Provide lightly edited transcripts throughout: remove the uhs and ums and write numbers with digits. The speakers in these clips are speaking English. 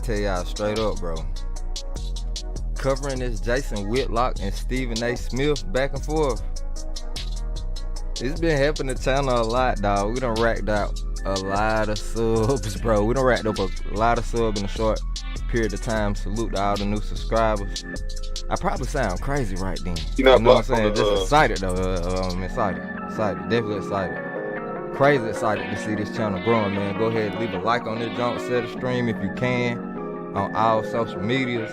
Tell y'all straight up, bro. Covering this Jason Whitlock and Stephen A. Smith back and forth. It's been helping the channel a lot, dog. We done racked out a lot of subs, bro. We done racked up a lot of subs in a short period of time. Salute to all the new subscribers. I probably sound crazy right then. You know what I'm saying? Just excited though. I'm excited. Definitely excited. Crazy excited to see this channel growing, man. Go ahead and leave a like on this jump, set a stream if you can on all social medias.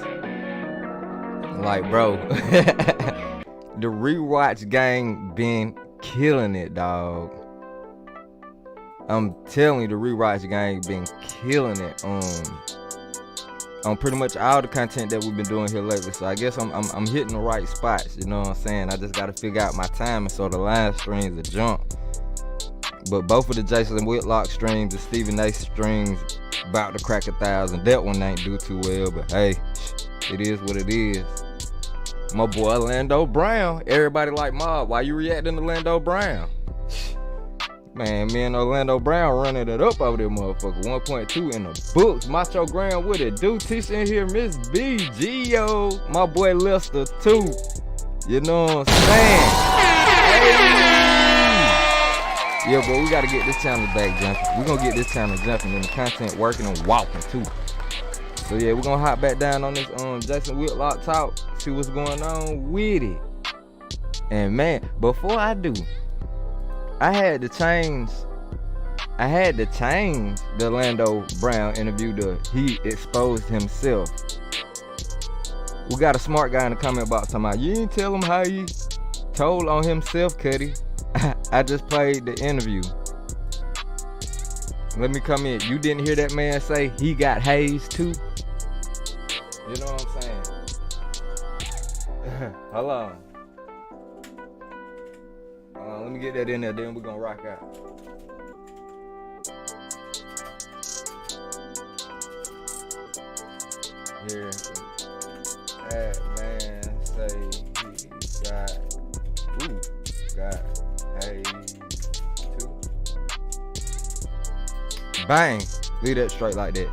Like, bro, the rewatch gang been killing it, dog. I'm telling you, the rewatch gang been killing it on pretty much all the content that we've been doing here lately. So I guess I'm hitting the right spots, you know what I'm saying? I just gotta figure out my timing so the live streams will jump. But both of the Jason Whitlock streams, the Stephen A. streams, about to crack 1,000. That one ain't do too well, but hey, it is what it is. My boy Orlando Brown. Everybody like Mob. Why you reacting to Orlando Brown? Man, me and Orlando Brown running it up over there, motherfucker. 1.2 in the books. Macho Graham, what it do? Tisha in here, Miss B, Gio, my boy Lester too. You know what I'm saying? Hey. Yeah, but we gotta get this channel back jumping. We're gonna get this channel jumping and the content working and walking too. So yeah, we're gonna hop back down on this Jason Whitlock talk, see what's going on with it. And man, before I do, I had to change the Orlando Brown interview to he exposed himself. We got a smart guy in the comment box talking about, you ain't tell him how he told on himself, Cuddy. I just played the interview. Let me come in. You didn't hear that man say he got hazed too? You know what I'm saying? Hold on. Let me get that in there, then we're gonna rock out. Here, that man say he got hazed too. Bang! Leave that straight like that.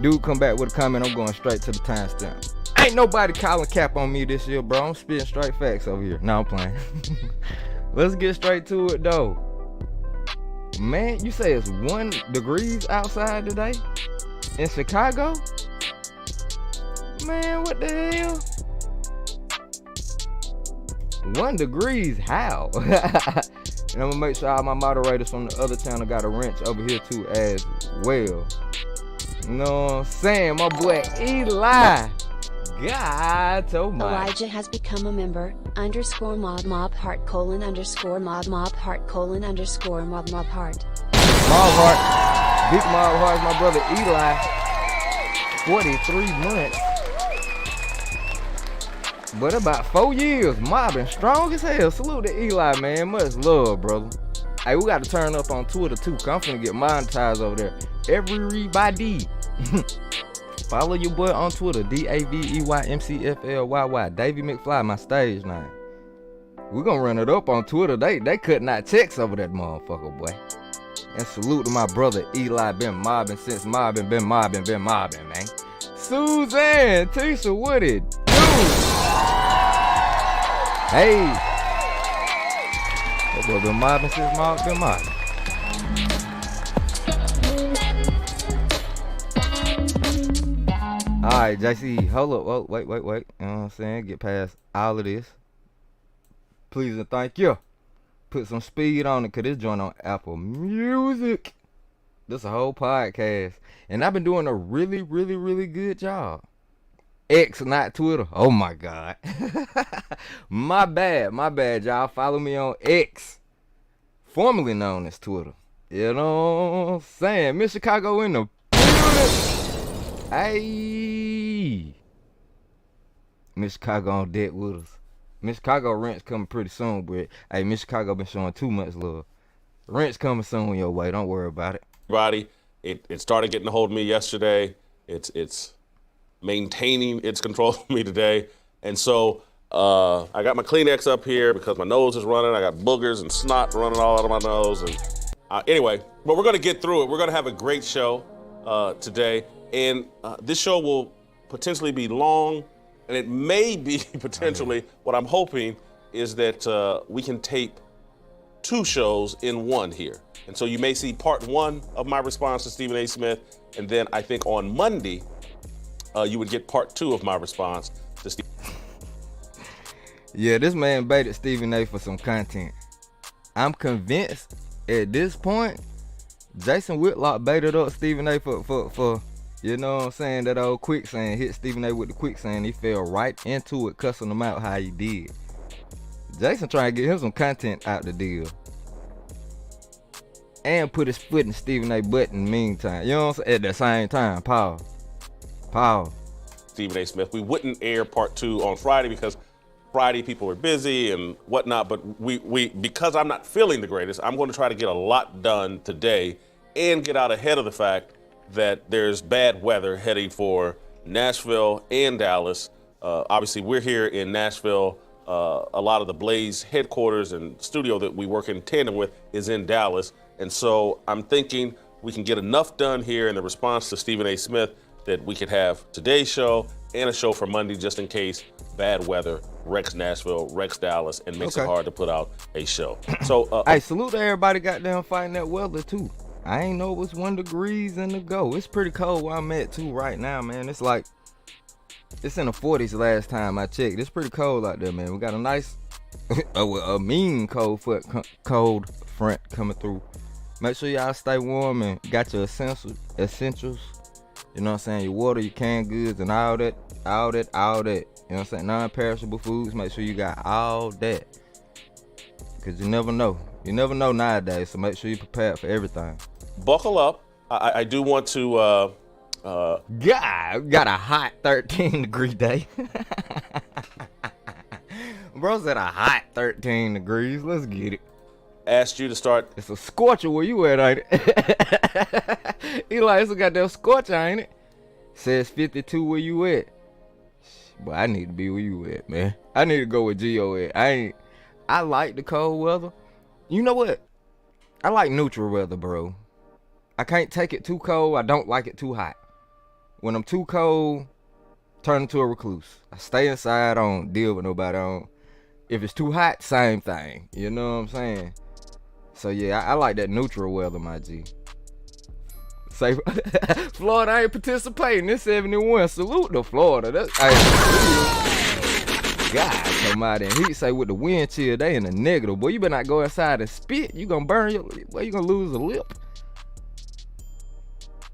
Dude come back with a comment, I'm going straight to the timestamp. Ain't nobody calling cap on me this year, bro. I'm spitting straight facts over here. No, I'm playing. Let's get straight to it though. Man, you say it's 1 degree outside today in Chicago? Man, what the hell? 1 degree? How? And I'm gonna make sure all my moderators from the other channel got a wrench over here too as well. You know what I'm saying? My boy Eli. God almighty. Elijah has become a member, _ mob heart _ mob heart _ mob heart. Mob heart. Big mob heart is my brother Eli. 43 months. But about 4 years, mobbing strong as hell. Salute to Eli, man. Much love, brother. Hey, we got to turn up on Twitter too, cause I'm finna get monetized over there. Everybody. Follow your boy on Twitter, DAVEYMCFLYY. Davey McFly, my stage name. We gonna run it up on Twitter. They cutting out checks over that motherfucker, boy. And salute to my brother Eli. Been mobbing since mobbing, been mobbing, man. Suzanne, Tisha, what it do? Hey. That boy been mobbing since been mobbing. Alright, JC, hold up. Oh, wait. You know what I'm saying? Get past all of this. Please and thank you. Put some speed on it, cause this joint on Apple Music. This a whole podcast. And I've been doing a really good job. X, not Twitter. Oh my God. My bad, y'all. Follow me on X. Formerly known as Twitter. You know what I'm saying? Miss Chicago in the building. Hey. Miss Chicago on deck with us. Miss Chicago rent's coming pretty soon, but hey, Miss Chicago been showing too much love. Rent's coming soon your way. Don't worry about it. Everybody, it started getting a hold of me yesterday. It's maintaining its control of me today. And so I got my Kleenex up here because my nose is running. I got boogers and snot running all out of my nose. And anyway, but we're going to get through it. We're going to have a great show today. And this show will potentially be long, and it may be potentially, what I'm hoping is that we can tape 2 shows in one here. And so you may see part 1 of my response to Stephen A. Smith, and then I think on Monday, you would get part 2 of my response to Stephen. Yeah, this man baited Stephen A. for some content. I'm convinced at this point, Jason Whitlock baited up Stephen A. for you know what I'm saying, that old quicksand, hit Stephen A. with the quicksand. He fell right into it, cussing him out how he did. Jason trying to get him some content out the deal. And put his foot in Stephen A. butt in the meantime. You know what I'm saying? At the same time, pause. Stephen A. Smith. We wouldn't air part 2 on Friday because Friday people were busy and whatnot, but we because I'm not feeling the greatest, I'm going to try to get a lot done today and get out ahead of the fact that there's bad weather heading for Nashville and Dallas. Obviously, we're here in Nashville. A lot of the Blaze headquarters and studio that we work in tandem with is in Dallas. And so I'm thinking we can get enough done here in the response to Stephen A. Smith that we could have today's show and a show for Monday just in case bad weather wrecks Nashville, wrecks Dallas, and makes it hard to put out a show. So, hey, salute to everybody goddamn fighting that weather too. I ain't know it was 1 degree in the go. It's pretty cold where I'm at too right now, man. It's like, it's in the 40s last time I checked. It's pretty cold out there, man. We got a nice, a mean cold front coming through. Make sure y'all stay warm and got your essentials. You know what I'm saying? Your water, your canned goods, and all that. You know what I'm saying? Non-perishable foods. Make sure you got all that. Because you never know. You never know nowadays, so make sure you're prepared for everything. Buckle up. I do want to... God, got a hot 13-degree day. Bro's at a hot 13 degrees. Let's get it. Asked you to start... It's a scorcher where you at, ain't it? Eli, it's a goddamn scorcher, ain't it? Says 52 where you at. But I need to be where you at, man. I need to go where Gio at. I like the cold weather. You know what? I like neutral weather, bro. I can't take it too cold. I don't like it too hot. When I'm too cold, turn into a recluse. I stay inside. I don't deal with nobody. If it's too hot, same thing. You know what I'm saying? So yeah, I like that neutral weather, my G. Say, Florida ain't participating. It's 71. Salute to Florida. God, come out and he say with the wind chill, they in the negative. Boy, you better not go inside and spit. You gonna burn your, boy, you gonna lose a lip.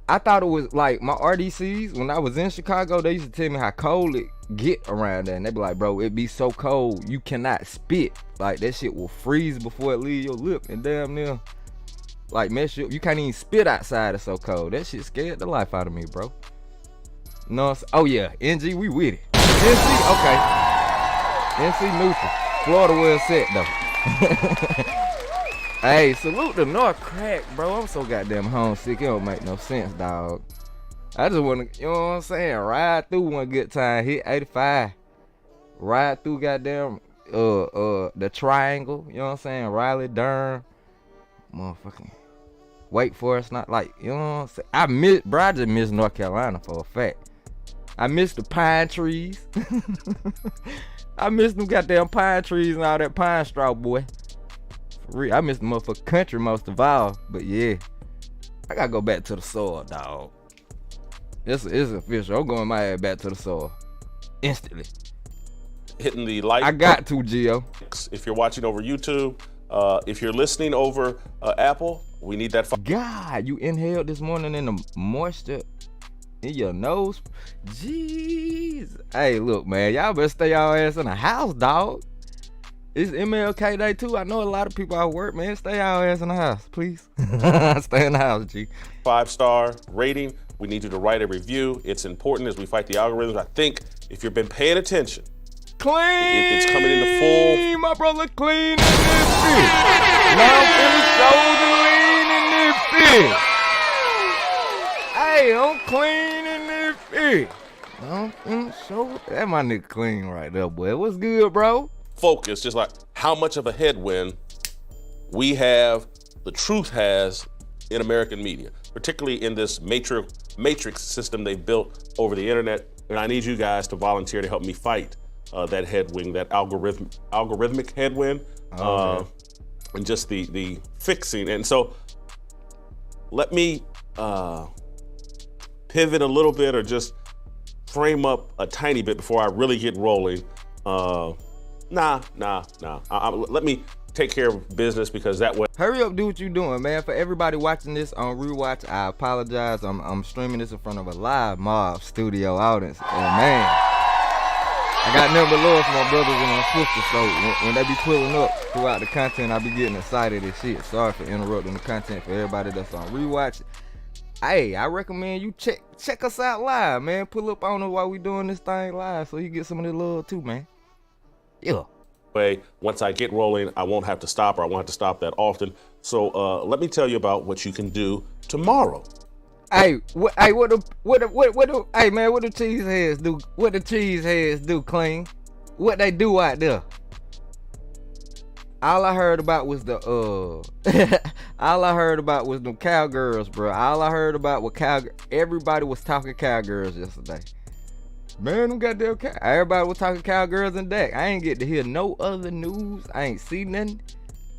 I thought it was like my RDCs, when I was in Chicago, they used to tell me how cold it get around there. And they be like, bro, it be so cold, you cannot spit. Like, that shit will freeze before it leave your lip and damn near, like, mess you can't even spit outside, it's so cold. That shit scared the life out of me, bro. No, oh yeah, NG, we with it. NC, okay. NC neutral. Florida well set though. Hey, salute the North Crack, bro. I'm so goddamn homesick. It don't make no sense, dog. I just wanna, you know what I'm saying, ride through one good time, hit 85. Ride through goddamn the triangle, you know what I'm saying? Raleigh, Durham, motherfucking Wake Forest, not like, you know what I'm saying? I just miss North Carolina for a fact. I miss the pine trees. I miss them goddamn pine trees and all that pine straw, boy. For real, I miss the motherfucking country most of all. But yeah, I gotta go back to the soil, dog. It's official. I'm going my ass back to the soil instantly. Hitting the like. I got to, Gio. If you're watching over YouTube, if you're listening over Apple, we need that. God, you inhaled this morning in the moisture in your nose. Jeez. Hey, look, man, y'all better stay y'all ass in the house, dog. It's MLK Day too. I know a lot of people at work, man. Stay y'all ass in the house, please. Stay in the house, G. 5-star rating. We need you to write a review. It's important as we fight the algorithms. I think if you've been paying attention, clean. It's coming into full. My brother clean in this bitch. Now I'm feeling shoulder lean in this bitch. Hey, I'm clean in this bitch. I'm feeling shoulder. That my nigga clean right there, boy. What's good, bro? Focus, just like how much of a headwind we have, the truth has in American media, particularly in this matrix system they've built over the internet. And I need you guys to volunteer to help me fight that headwind, that algorithmic headwind, and just the fixing. And so let me pivot a little bit or just frame up a tiny bit before I really get rolling. Nah. Let me take care of business because that way. Hurry up, do what you doing, man. For everybody watching this on rewatch, I apologize. I'm streaming this in front of a live mob studio audience, and man, I got nothing but love for my brothers and my sisters. So when they be pulling up throughout the content, I be getting excited and shit. Sorry for interrupting the content for everybody that's on rewatch. Hey, I recommend you check us out live, man. Pull up on us while we doing this thing live, so you get some of the love too, man. Yeah. Once I get rolling, I won't have to stop, or I won't have to stop that often. So let me tell you about what you can do tomorrow. Hey, what the cheese heads do? What the cheese heads do, clean? What they do out there? All I heard about was the all I heard about was them cowgirls, bro. All I heard about was everybody was talking cowgirls yesterday. Man, them goddamn everybody was talking cowgirls and that. I ain't get to hear no other news. I ain't see nothing.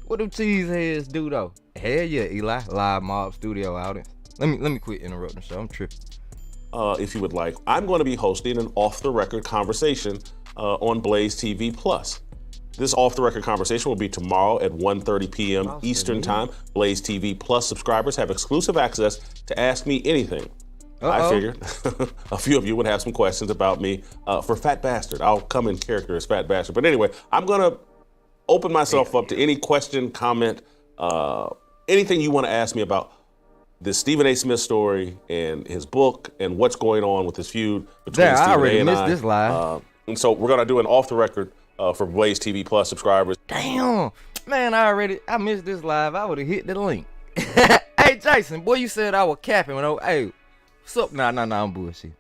What them cheeseheads do though? Hell yeah, Eli. Live mob studio audience. Let me quit interrupting the show. I'm tripping. If you would like, I'm going to be hosting an off-the-record conversation on Blaze TV Plus. This off-the-record conversation will be tomorrow at 1:30 p.m. Eastern Time. Blaze TV Plus subscribers have exclusive access to Ask Me Anything. I figured a few of you would have some questions about me for Fat Bastard. I'll come in character as Fat Bastard. But anyway, I'm going to open myself up to any question, comment, anything you want to ask me about this Stephen A. Smith story and his book and what's going on with this feud between Stephen A. and I. I already missed this live. And so we're going to do an off-the-record for Blaze TV Plus subscribers. Damn, man, I missed this live. I would have hit the link. Hey, Jason, boy, you said I was capping. Hey, what's up? Nah, I'm bullshit.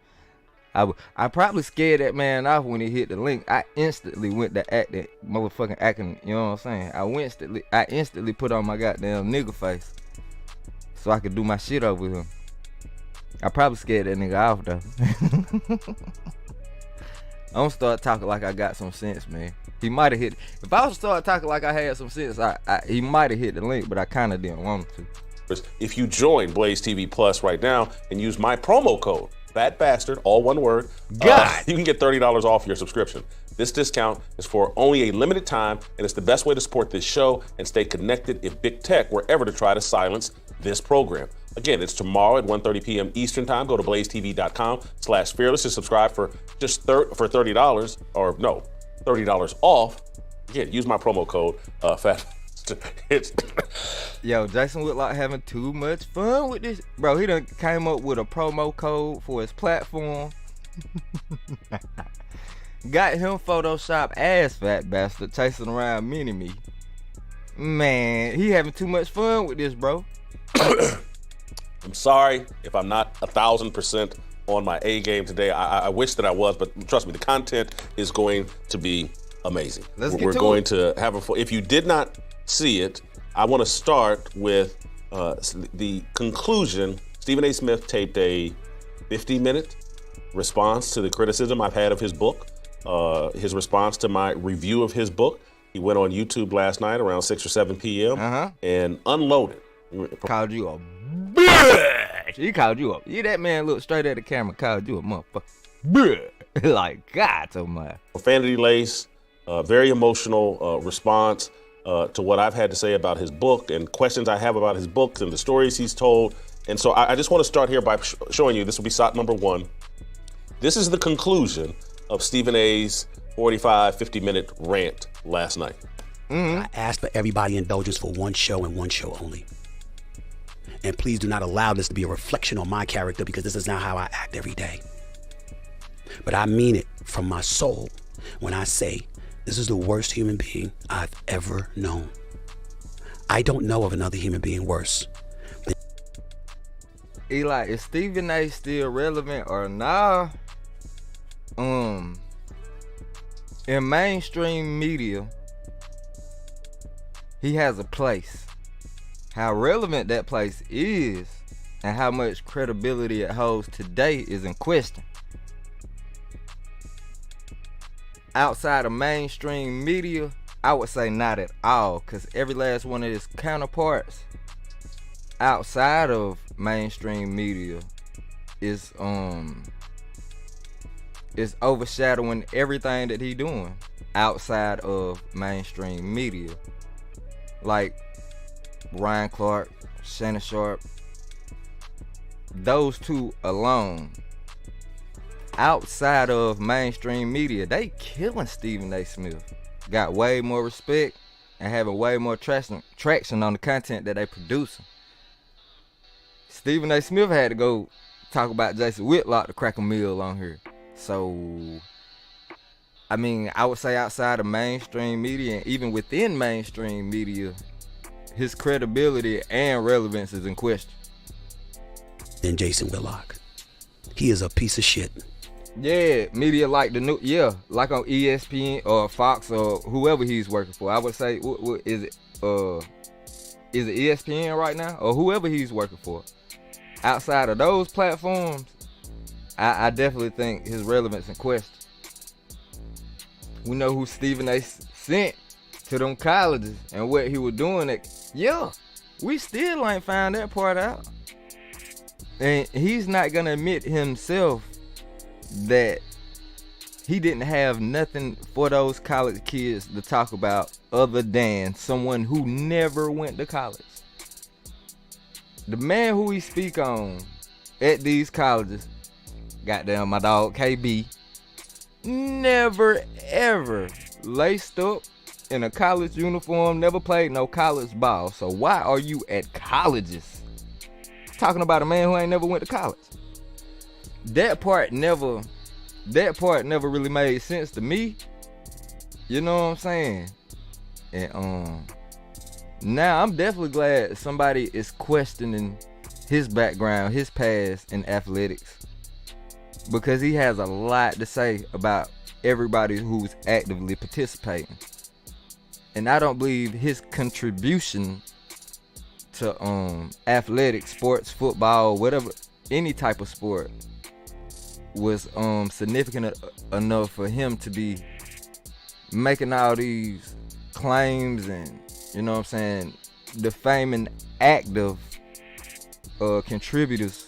I probably scared that man off when he hit the link. I instantly went to act that motherfucking acting, you know what I'm saying? I instantly put on my goddamn nigga face so I could do my shit over him. I probably scared that nigga off though. I'm gonna start talking like I got some sense, man. He might have hit. If I was to start talking like I had some sense, he might have hit the link, but I kind of didn't want him to. If you join Blaze TV Plus right now and use my promo code, Fat Bastard, all one word. God. You can get $30 off your subscription. This discount is for only a limited time, and it's the best way to support this show and stay connected if big tech were ever to try to silence this program. Again, it's tomorrow at 1:30 p.m. Eastern Time. Go to blazetv.com/fearless to subscribe for just $30, or no, $30 off. Again, use my promo code FAT. It's Yo, Jason Whitlock having too much fun with this. Bro, he done came up with a promo code for his platform. Got him Photoshop ass Fat Bastard chasing around Mini-Me. Man, he having too much fun with this, bro. I'm sorry if I'm not 1,000% on my A game today. I wish that I was, but trust me, the content is going to be amazing. We're going to have a full. If you did not see it, I want to start with the conclusion. Stephen A. Smith taped a 50-minute response to the criticism I've had of his book. His response to my review of his book. He went on YouTube last night around 6 or 7 p.m. And unloaded. Called you a bitch. He called you up. Yeah, that man looked straight at the camera, called you a motherfucker. Bitch. Like, God, so much. Profanity lace, very emotional response to what I've had to say about his book and questions I have about his books and the stories he's told. And so I just want to start here by showing you, this will be shot number 1. This is the conclusion of Stephen A.'s 50-minute rant last night. I ask for everybody indulgence for one show and one show only. And please do not allow this to be a reflection on my character, because this is not how I act every day. But I mean it from my soul when I say this is the worst human being I've ever known. I don't know of another human being worse. Eli, is Stephen A. still relevant or nah? In mainstream media, he has a place. How relevant that place is and how much credibility it holds today is in question. Outside of mainstream media, I would say not at all, because every last one of his counterparts outside of mainstream media is overshadowing everything that he doing outside of mainstream media. Like Ryan Clark, Shannon Sharp, those two alone, outside of mainstream media, they killing Stephen A. Smith. Got way more respect and having way more traction on the content that they producing. Stephen A. Smith had to go talk about Jason Whitlock to crack a meal on here. So, I mean, I would say outside of mainstream media and even within mainstream media, his credibility and relevance is in question. Then Jason Whitlock. He is a piece of shit. Yeah, media like the new, like on ESPN or Fox or whoever he's working for. I would say, what is it ESPN right now or whoever he's working for? Outside of those platforms, I definitely think his relevance in question. We know who Stephen A. sent to them colleges and what he was doing. We still ain't found that part out. And he's not gonna admit himself that he didn't have nothing for those college kids to talk about other than someone who never went to college. The man who he speak on at these colleges, goddamn my dog KB, never ever laced up in a college uniform, never played no college ball. So why are you at colleges talking about a man who ain't never went to college? That part never really made sense to me. You know what I'm saying? And now I'm definitely glad somebody is questioning his background, his past in athletics, because he has a lot to say about everybody who's actively participating. And I don't believe his contribution to athletics, sports, football, whatever, any type of sport was significant enough for him to be making all these claims and, you know what I'm saying, defaming active contributors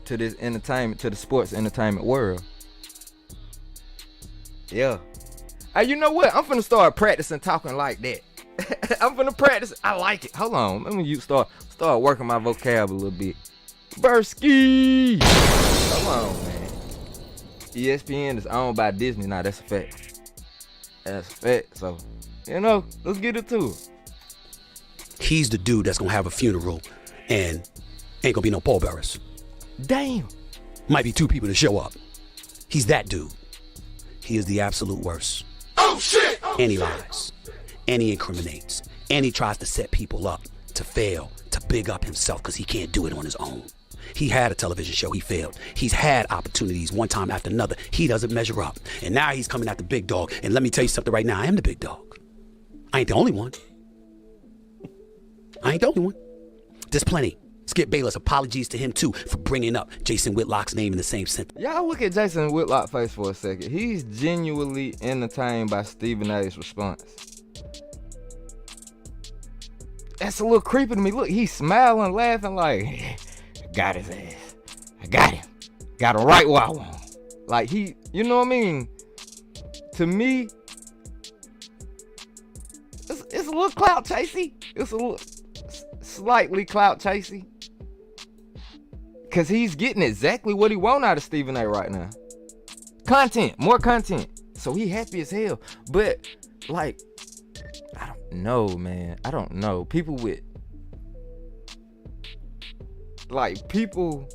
to this entertainment, to the sports entertainment world. Yeah. Hey, you know what? I'm finna start practicing talking like that. I'm finna practice. I like it. Hold on. Let me start working my vocab a little bit. Bursky. Come on, man. ESPN is owned by Disney now. That's a fact. That's a fact. So, you know, let's get it to it. He's the dude that's gonna have a funeral and ain't gonna be no pallbearers. Damn. Might be 2 people to show up. He's that dude. He is the absolute worst. Oh shit! And he lies. And he incriminates. And he tries to set people up to fail, to big up himself because he can't do it on his own. He had a television show, he failed. He's had opportunities one time after another. He doesn't measure up. And now he's coming at the big dog. And let me tell you something right now, I am the big dog. I ain't the only one. I ain't the only one. There's plenty. Skip Bayless, apologies to him too for bringing up Jason Whitlock's name in the same sentence. Y'all look at Jason Whitlock's face for a second. He's genuinely entertained by Stephen A's response. That's a little creepy to me. Look, he's smiling, laughing like, got his ass. I got him. Got him right where I want him. Like he, you know what I mean? To me, it's a little clout chasey. It's a little slightly clout chasey. Cause he's getting exactly what he want out of Stephen A right now. Content, more content. So he happy as hell. But like, I don't know, man. I don't know. People with like people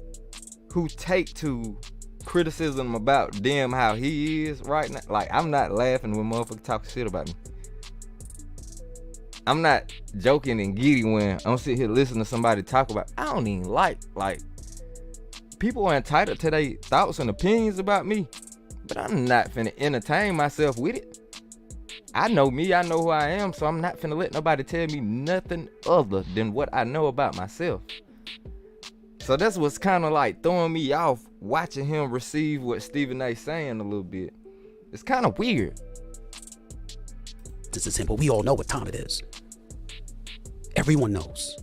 who take to criticism about them how he is right now. Like, I'm not laughing when motherfuckers talk shit about me. I'm not joking and giddy when I'm sitting here listening to somebody talk about. I don't even like people are entitled to their thoughts and opinions about me, but I'm not finna entertain myself with it. I know me, I know who I am, so I'm not finna let nobody tell me nothing other than what I know about myself. So that's what's kind of like throwing me off watching him receive what Stephen A saying a little bit. It's kind of weird. This is simple. We all know what time it is. Everyone knows.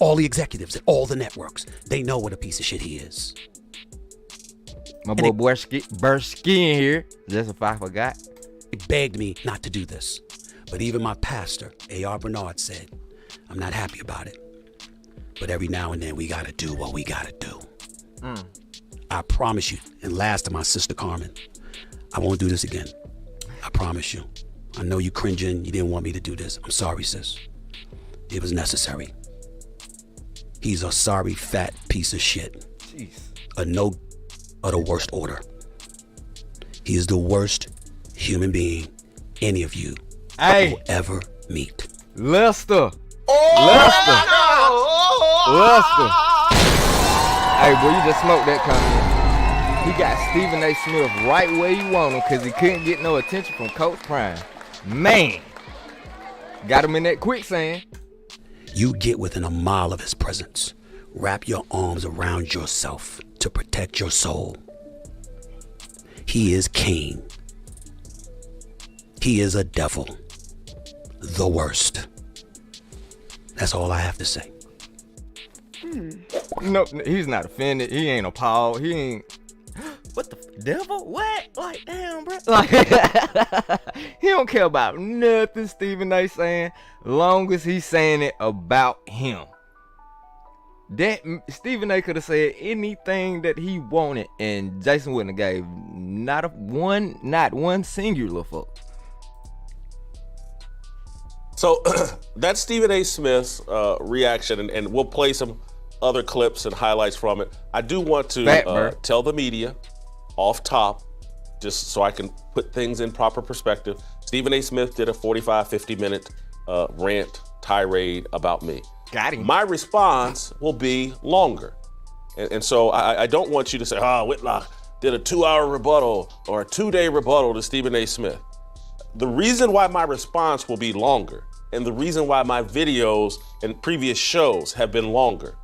All the executives at all the networks, they know what a piece of shit he is. My boy Bursky in here, just if I forgot. He begged me not to do this. But even my pastor, A.R. Bernard, said, I'm not happy about it. But every now and then we gotta do what we gotta do. I promise you, and last to my sister Carmen, I won't do this again. I promise you. I know you cringing, you didn't want me to do this. I'm sorry, sis. It was necessary. He's a sorry, fat piece of shit. Jeez. A no of the worst order. He is the worst human being any of you will ever meet. Lester. Hey, boy, you just smoked that comment. He got Stephen A. Smith right where you want him because he couldn't get no attention from Coach Prime. Man. Got him in that quicksand. You get within a mile of his presence. Wrap your arms around yourself to protect your soul. He is Cain. He is a devil. The worst. That's all I have to say. No, he's not offended. He ain't appalled. He ain't. What the devil? What? Like, damn, bro. Like, he don't care about nothing Stephen A. saying, long as he's saying it about him. That Stephen A. could have said anything that he wanted, and Jason wouldn't have gave not one singular fuck. So that's Stephen A. Smith's reaction, and we'll play some other clips and highlights from it. I do want to tell the media off top, just so I can put things in proper perspective. Stephen A. Smith did a 45-50 minute rant tirade about me. Got him. My response will be longer. And so I don't want you to say, Whitlock did a 2-hour rebuttal or a 2-day rebuttal to Stephen A. Smith. The reason why my response will be longer and the reason why my videos and previous shows have been longer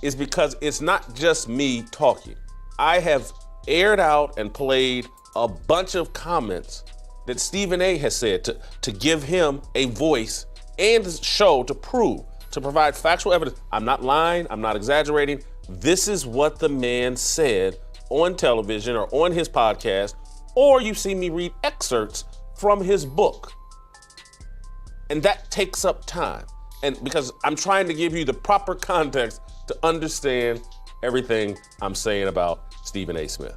is because it's not just me talking. I have aired out and played a bunch of comments that Stephen A. has said to give him a voice and show to prove, to provide factual evidence. I'm not lying, I'm not exaggerating. this is what the man said on television or on his podcast, or you see me read excerpts from his book. And that takes up time. And because I'm trying to give you the proper context to understand everything I'm saying about Stephen A. Smith.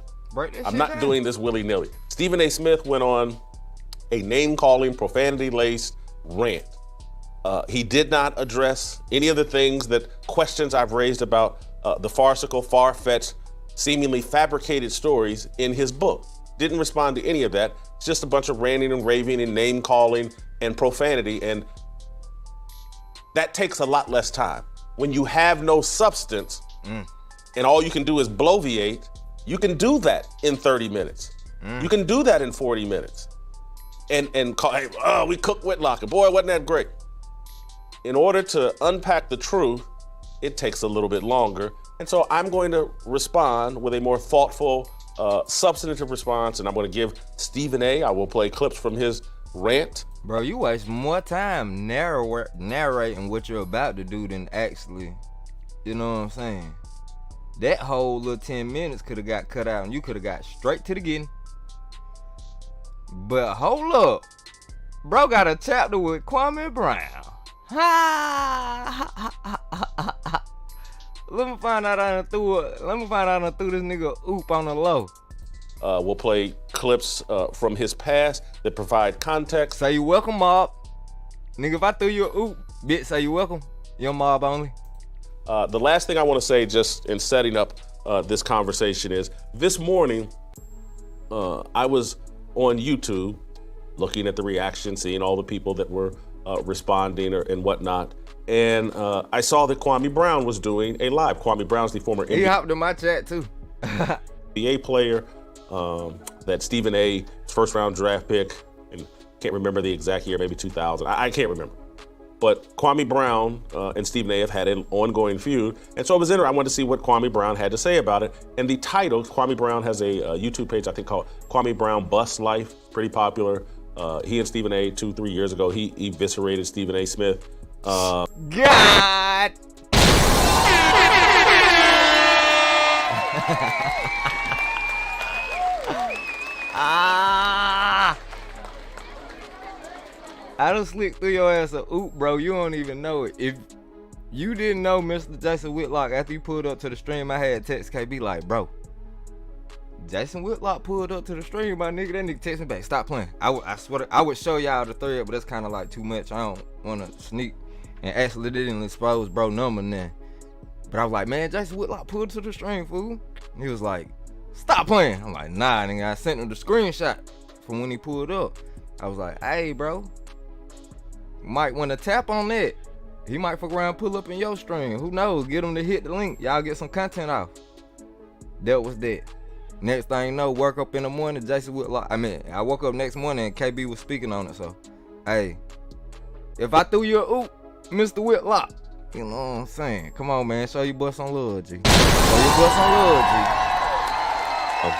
I'm not doing this willy-nilly. Stephen A. Smith went on a name-calling, profanity-laced rant. He did not address any of the things questions I've raised about the farcical, far-fetched, seemingly fabricated stories in his book. Didn't respond to any of that. It's just a bunch of ranting and raving and name-calling and profanity, and that takes a lot less time. When you have no substance and all you can do is bloviate, you can do that in 30 minutes. You can do that in 40 minutes. And call, hey, we cooked Whitlock, and boy, wasn't that great. In order to unpack the truth, it takes a little bit longer. And so I'm going to respond with a more thoughtful, substantive response, and I'm going to give Stephen A. I will play clips from his rant. Bro, you waste more time narrating what you're about to do than actually, you know what I'm saying? That whole little 10 minutes could have got cut out and you could have got straight to the getting. But hold up. Bro got a chapter with Kwame Brown. Let me find out I done threw this nigga oop on the low. We'll play clips from his past that provide context. Say you welcome, mob. Nigga, if I threw you a oop, bitch, say you welcome. You're mob only. The last thing I want to say just in setting up this conversation is this morning I was on YouTube looking at the reaction, seeing all the people that were responding and whatnot. And I saw that Kwame Brown was doing a live. Kwame Brown's the former He hopped in my chat too. NBA player that Stephen A. first round draft pick, and can't remember the exact year, maybe 2000. I can't remember. But Kwame Brown and Stephen A. have had an ongoing feud. And so I was I wanted to see what Kwame Brown had to say about it. And the title, Kwame Brown has a YouTube page, I think, called Kwame Brown Bust Life. Pretty popular. He and Stephen A. 2-3 years ago, he eviscerated Stephen A. Smith. God! I done slicked through your ass a oop, bro. You don't even know it. If you didn't know Mr. Jason Whitlock, after you pulled up to the stream, I had text KB like, bro, Jason Whitlock pulled up to the stream, my nigga. That nigga text me back, stop playing. I swear I would show y'all the thread, but that's kind of like too much. I don't want to sneak and actually didn't expose bro number then. But I was like, man, Jason Whitlock pulled to the stream, fool. And he was like, stop playing. I'm like, nah, nigga. I sent him the screenshot from when he pulled up. I was like, hey, bro, might want to tap on that. He might fuck around, pull up in your stream. Who knows? Get him to hit the link. Y'all get some content off. That was that. Next thing you know, work up in the morning, Jason Whitlock. I woke up next morning and KB was speaking on it. So, hey, if I threw you a oop, Mr. Whitlock, you know what I'm saying? Come on, man. Show your boy some love, G. Show your boy some love, G.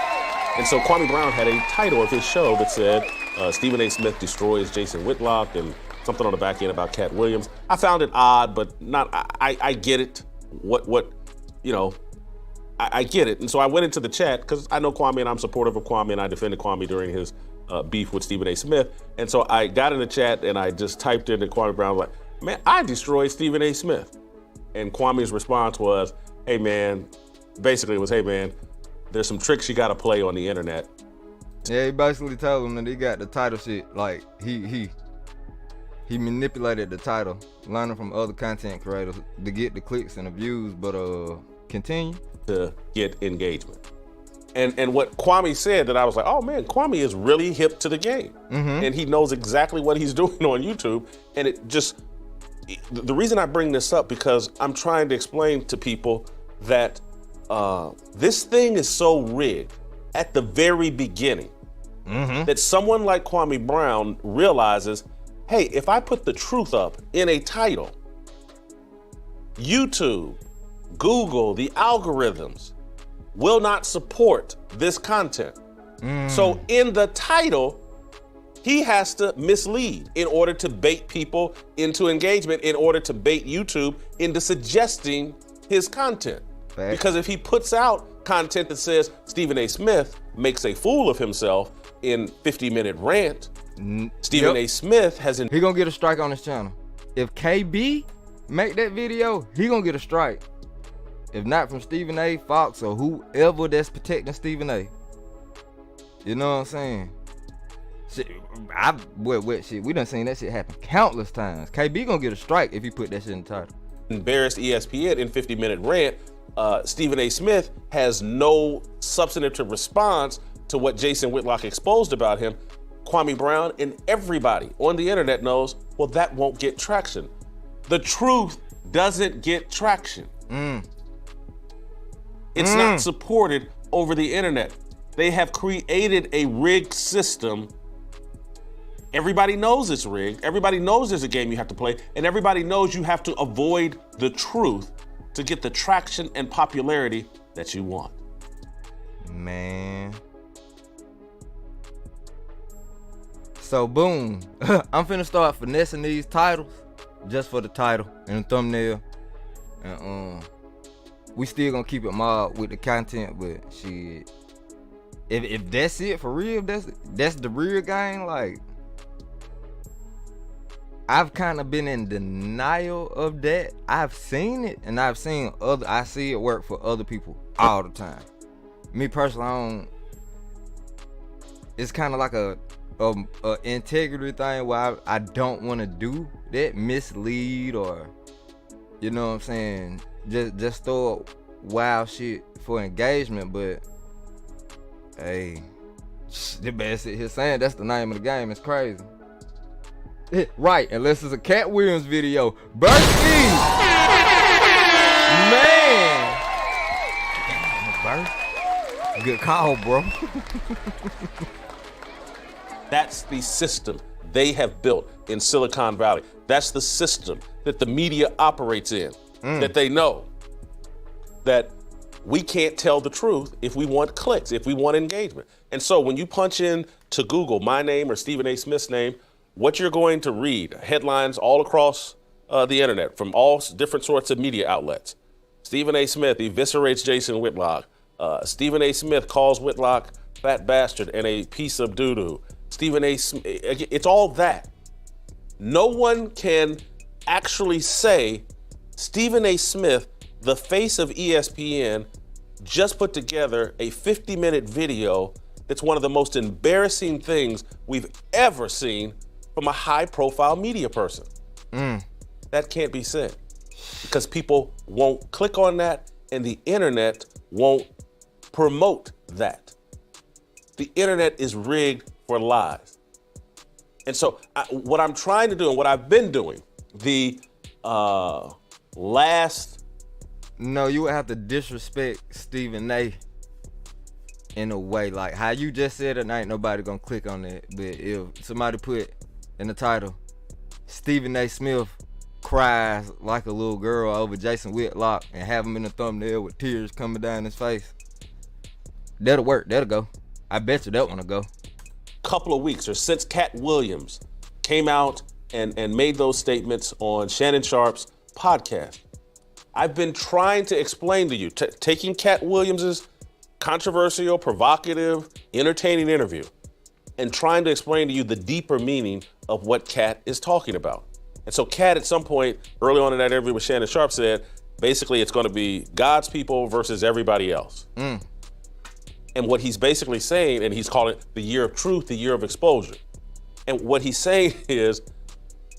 And so Kwame Brown had a title of his show that said, Stephen A. Smith destroys Jason Whitlock, and something on the back end about Cat Williams. I found it odd, but not. I get it. I get it. And so I went into the chat because I know Kwame and I'm supportive of Kwame, and I defended Kwame during his beef with Stephen A. Smith. And so I got in the chat and I just typed into Kwame Brown like, man, I destroyed Stephen A. Smith. And Kwame's response was, hey man, basically it was, hey man, there's some tricks you gotta play on the internet. Yeah, he basically told him that he got the title shit. Like he manipulated the title, learning from other content creators to get the clicks and the views, but continue to get engagement. And what Kwame said that I was like, oh man, Kwame is really hip to the game. Mm-hmm. And he knows exactly what he's doing on YouTube. And it just, the reason I bring this up, because I'm trying to explain to people that this thing is so rigged at the very beginning, mm-hmm, that someone like Kwame Brown realizes, hey, if I put the truth up in a title, YouTube, Google, the algorithms will not support this content. So in the title, he has to mislead in order to bait people into engagement, in order to bait YouTube into suggesting his content. Fact. Because if he puts out content that says Stephen A. Smith makes a fool of himself in 50-minute rant, Stephen A. Smith has he gonna get a strike on his channel. If KB make that video, he gonna get a strike. If not from Stephen A., Fox, or whoever that's protecting Stephen A. You know what I'm saying? Shit, shit, we done seen that shit happen countless times. KB gonna get a strike if he put that shit in the title. Embarrassed ESPN in 50-minute rant, Stephen A. Smith has no substantive response to what Jason Whitlock exposed about him. Kwame Brown and everybody on the internet knows, well, that won't get traction. The truth doesn't get traction. It's not supported over the internet. They have created a rigged system. Everybody knows it's rigged. Everybody knows there's a game you have to play, and everybody knows you have to avoid the truth to get the traction and popularity that you want. Man. So boom, I'm finna start finessing these titles just for the title and the thumbnail. And we still gonna keep it mob with the content, but shit. If that's it for real, that's the real game, like I've kind of been in denial of that. I've seen it, and I see it work for other people all the time. Me personally, it's kind of like a integrity thing where I don't want to do that, mislead, or you know what I'm saying, just throw up wild shit for engagement. But hey, the man sit here saying that's the name of the game. It's crazy. Right, unless it's a Cat Williams video. Birthday! Man! Birth? Good call, bro. That's the system they have built in Silicon Valley. That's the system that the media operates in, that they know that we can't tell the truth if we want clicks, if we want engagement. And so when you punch in to Google my name or Stephen A. Smith's name, what you're going to read, headlines all across the internet from all different sorts of media outlets. Stephen A. Smith eviscerates Jason Whitlock. Stephen A. Smith calls Whitlock fat bastard and a piece of doo-doo. Stephen A. Smith, it's all that. No one can actually say Stephen A. Smith, the face of ESPN, just put together a 50-minute video that's one of the most embarrassing things we've ever seen from a high-profile media person. That can't be said because people won't click on that and the internet won't promote that. The internet is rigged for lies. And so what I'm trying to do and what I've been doing, the last... No, you would have to disrespect Stephen A. in a way. Like how you just said it, ain't nobody gonna click on that. But if somebody put in the title, Stephen A. Smith cries like a little girl over Jason Whitlock, and have him in the thumbnail with tears coming down his face, that'll work. That'll go. I bet you that one'll go. Couple of weeks or since Cat Williams came out and made those statements on Shannon Sharp's podcast, I've been trying to explain to you, taking Cat Williams's controversial, provocative, entertaining interview and trying to explain to you the deeper meaning of what Cat is talking about. And so Cat, at some point early on in that interview with Shannon Sharp, said, basically it's going to be God's people versus everybody else. And what he's basically saying, and he's calling it the year of truth, the year of exposure. And what he's saying is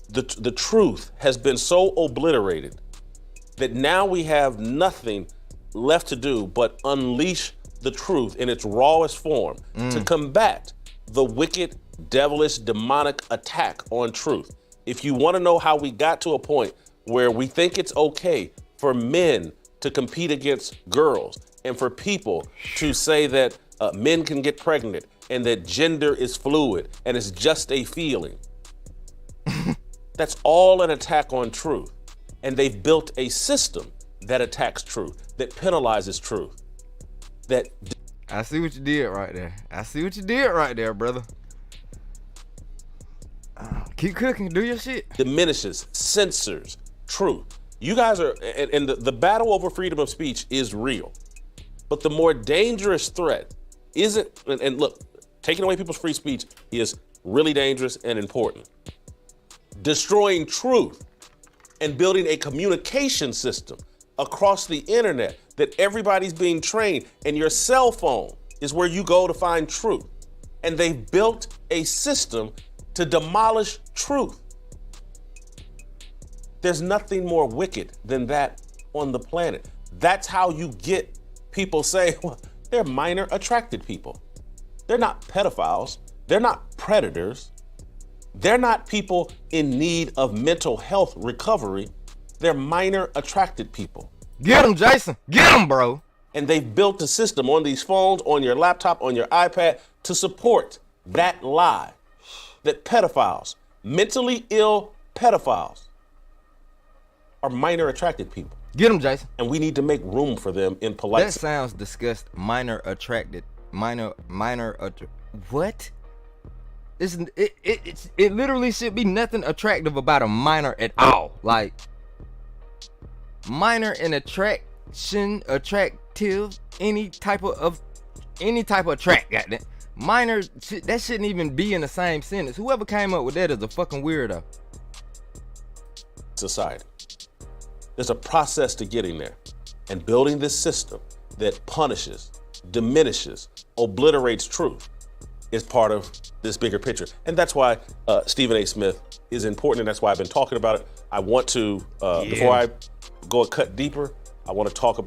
the truth has been so obliterated that now we have nothing left to do but unleash the truth in its rawest form to combat the wicked, devilish, demonic attack on truth. If you want to know how we got to a point where we think it's okay for men to compete against girls and for people to say that men can get pregnant and that gender is fluid and it's just a feeling, that's all an attack on truth. And they've built a system that attacks truth, that penalizes truth, that... I see what you did right there. I see what you did right there, brother. Keep cooking, do your shit. Diminishes, censors truth. You guys are, and the battle over freedom of speech is real. But the more dangerous threat isn't, and look, taking away people's free speech is really dangerous and important. Destroying truth and building a communication system across the internet that everybody's being trained, and your cell phone is where you go to find truth. And they've built a system to demolish truth. There's nothing more wicked than that on the planet. That's how you get people say, well, they're minor attracted people. They're not pedophiles. They're not predators. They're not people in need of mental health recovery. They're minor attracted people. Get them, Jason. Get them, bro. And they've built a system on these phones, on your laptop, on your iPad to support that lie that pedophiles, mentally ill pedophiles, are minor attracted people. Get them, Jason. And we need to make room for them in polite. That sounds disgusting. Minor attracted. What? It literally should be nothing attractive about a minor at all. Like, minor in attraction, attractive, any type of attract, goddamn. Minor, that shouldn't even be in the same sentence. Whoever came up with that is a fucking weirdo. Society. There's a process to getting there, and building this system that punishes, diminishes, obliterates truth is part of this bigger picture. And that's why Stephen A. Smith is important, and that's why I've been talking about it. I want to, before I go a cut deeper, I want to talk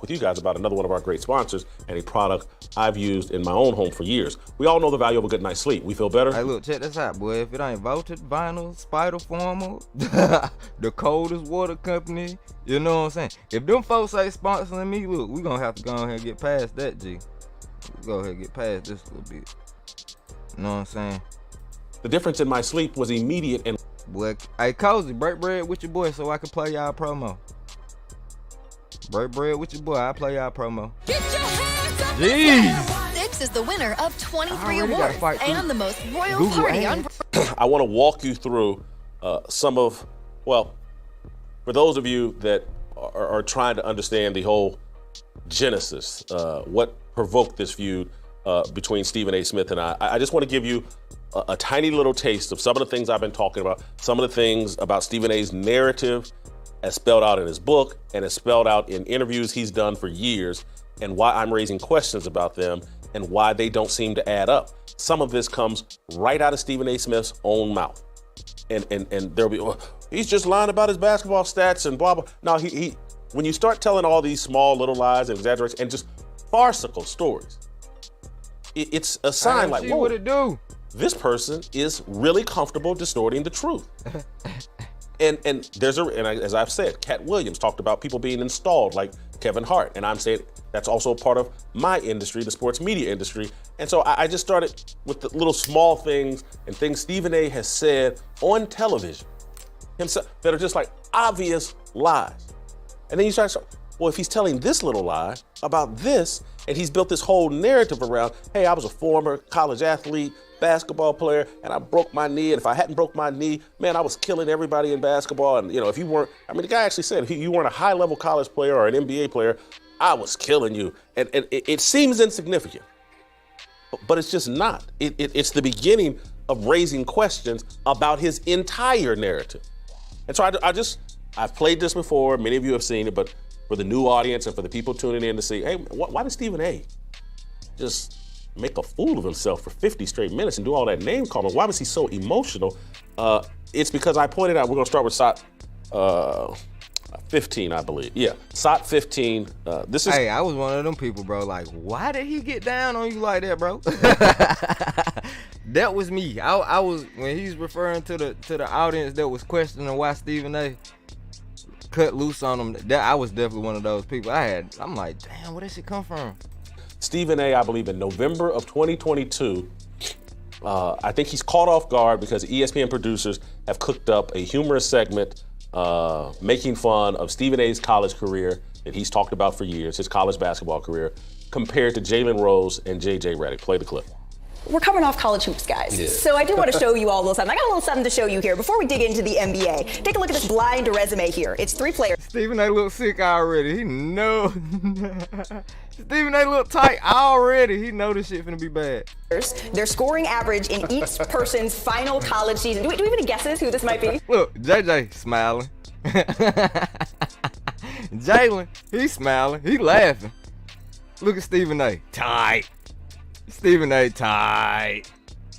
with you guys about another one of our great sponsors and a product I've used in my own home for years. We all know the value of a good night's sleep. We feel better. Hey, look, check this out, boy. If it ain't Voted, Vinyl, Spider Formal, the coldest water company, you know what I'm saying? If them folks ain't sponsoring me, look, we gonna have to go ahead and get past that, G. Go ahead and get past this a little bit. You know what I'm saying? The difference in my sleep was immediate and... Boy, hey, Cozy, break bread with your boy so I can play y'all promo. Break bread with your boy, I'll play y'all promo. Get your hands up. Jeez! Six is the winner of 23 already awards gotta fight and the most royal Google party ads. on. I want to walk you through some of, well, for those of you that are trying to understand the whole genesis, what provoked this feud between Stephen A. Smith and I just want to give you a tiny little taste of some of the things I've been talking about, some of the things about Stephen A.'s narrative as spelled out in his book and as spelled out in interviews he's done for years, and why I'm raising questions about them and why they don't seem to add up. Some of this comes right out of Stephen A. Smith's own mouth. And there'll be, oh, he's just lying about his basketball stats and blah, blah. No, he when you start telling all these small little lies and exaggerations and just farcical stories, it's a sign like, whoa, what it do? This person is really comfortable distorting the truth. And as I've said, Cat Williams talked about people being installed like Kevin Hart, and I'm saying that's also part of my industry, the sports media industry. And so I just started with the little small things and things Stephen A. has said on television himself that are just like obvious lies. And then you start, well, if he's telling this little lie about this, and he's built this whole narrative around, hey, I was a former college athlete, basketball player, and I broke my knee, and if I hadn't broke my knee, man, I was killing everybody in basketball. And if you weren't, I mean, the guy actually said, if you weren't a high-level college player or an NBA player, I was killing you. And it seems insignificant, but it's just not. It's the beginning of raising questions about his entire narrative. And so I've played this before, many of you have seen it, but for the new audience and for the people tuning in to see, hey, why did Stephen A. just make a fool of himself for 50 straight minutes and do all that name calling? Why was he so emotional? It's because I pointed out, we're gonna start with SOT 15, I believe. Yeah, SOT 15. Hey, I was one of them people, bro. Like, why did he get down on you like that, bro? That was me. I was, when he's referring to the audience that was questioning why Stephen A. cut loose on him. I was definitely one of those people. I'm like, damn, where did shit come from? Stephen A., I believe in November of 2022, I think he's caught off guard because ESPN producers have cooked up a humorous segment making fun of Stephen A.'s college career that he's talked about for years, his college basketball career, compared to Jalen Rose and J.J. Redick. Play the clip. we're covering off college hoops, guys. Yeah. So I do want to show you all a little something. I got a little something to show you here. Before we dig into the NBA, take a look at this blind resume here. It's 3 players. Stephen A. look sick already. He know. Stephen A. look tight already. He know this shit finna be bad. Their scoring average in each person's final college season. Do we have any guesses who this might be? Look, JJ smiling. Jalen, he's smiling. He laughing. Look at Stephen A. Tight. Stephen A. tight.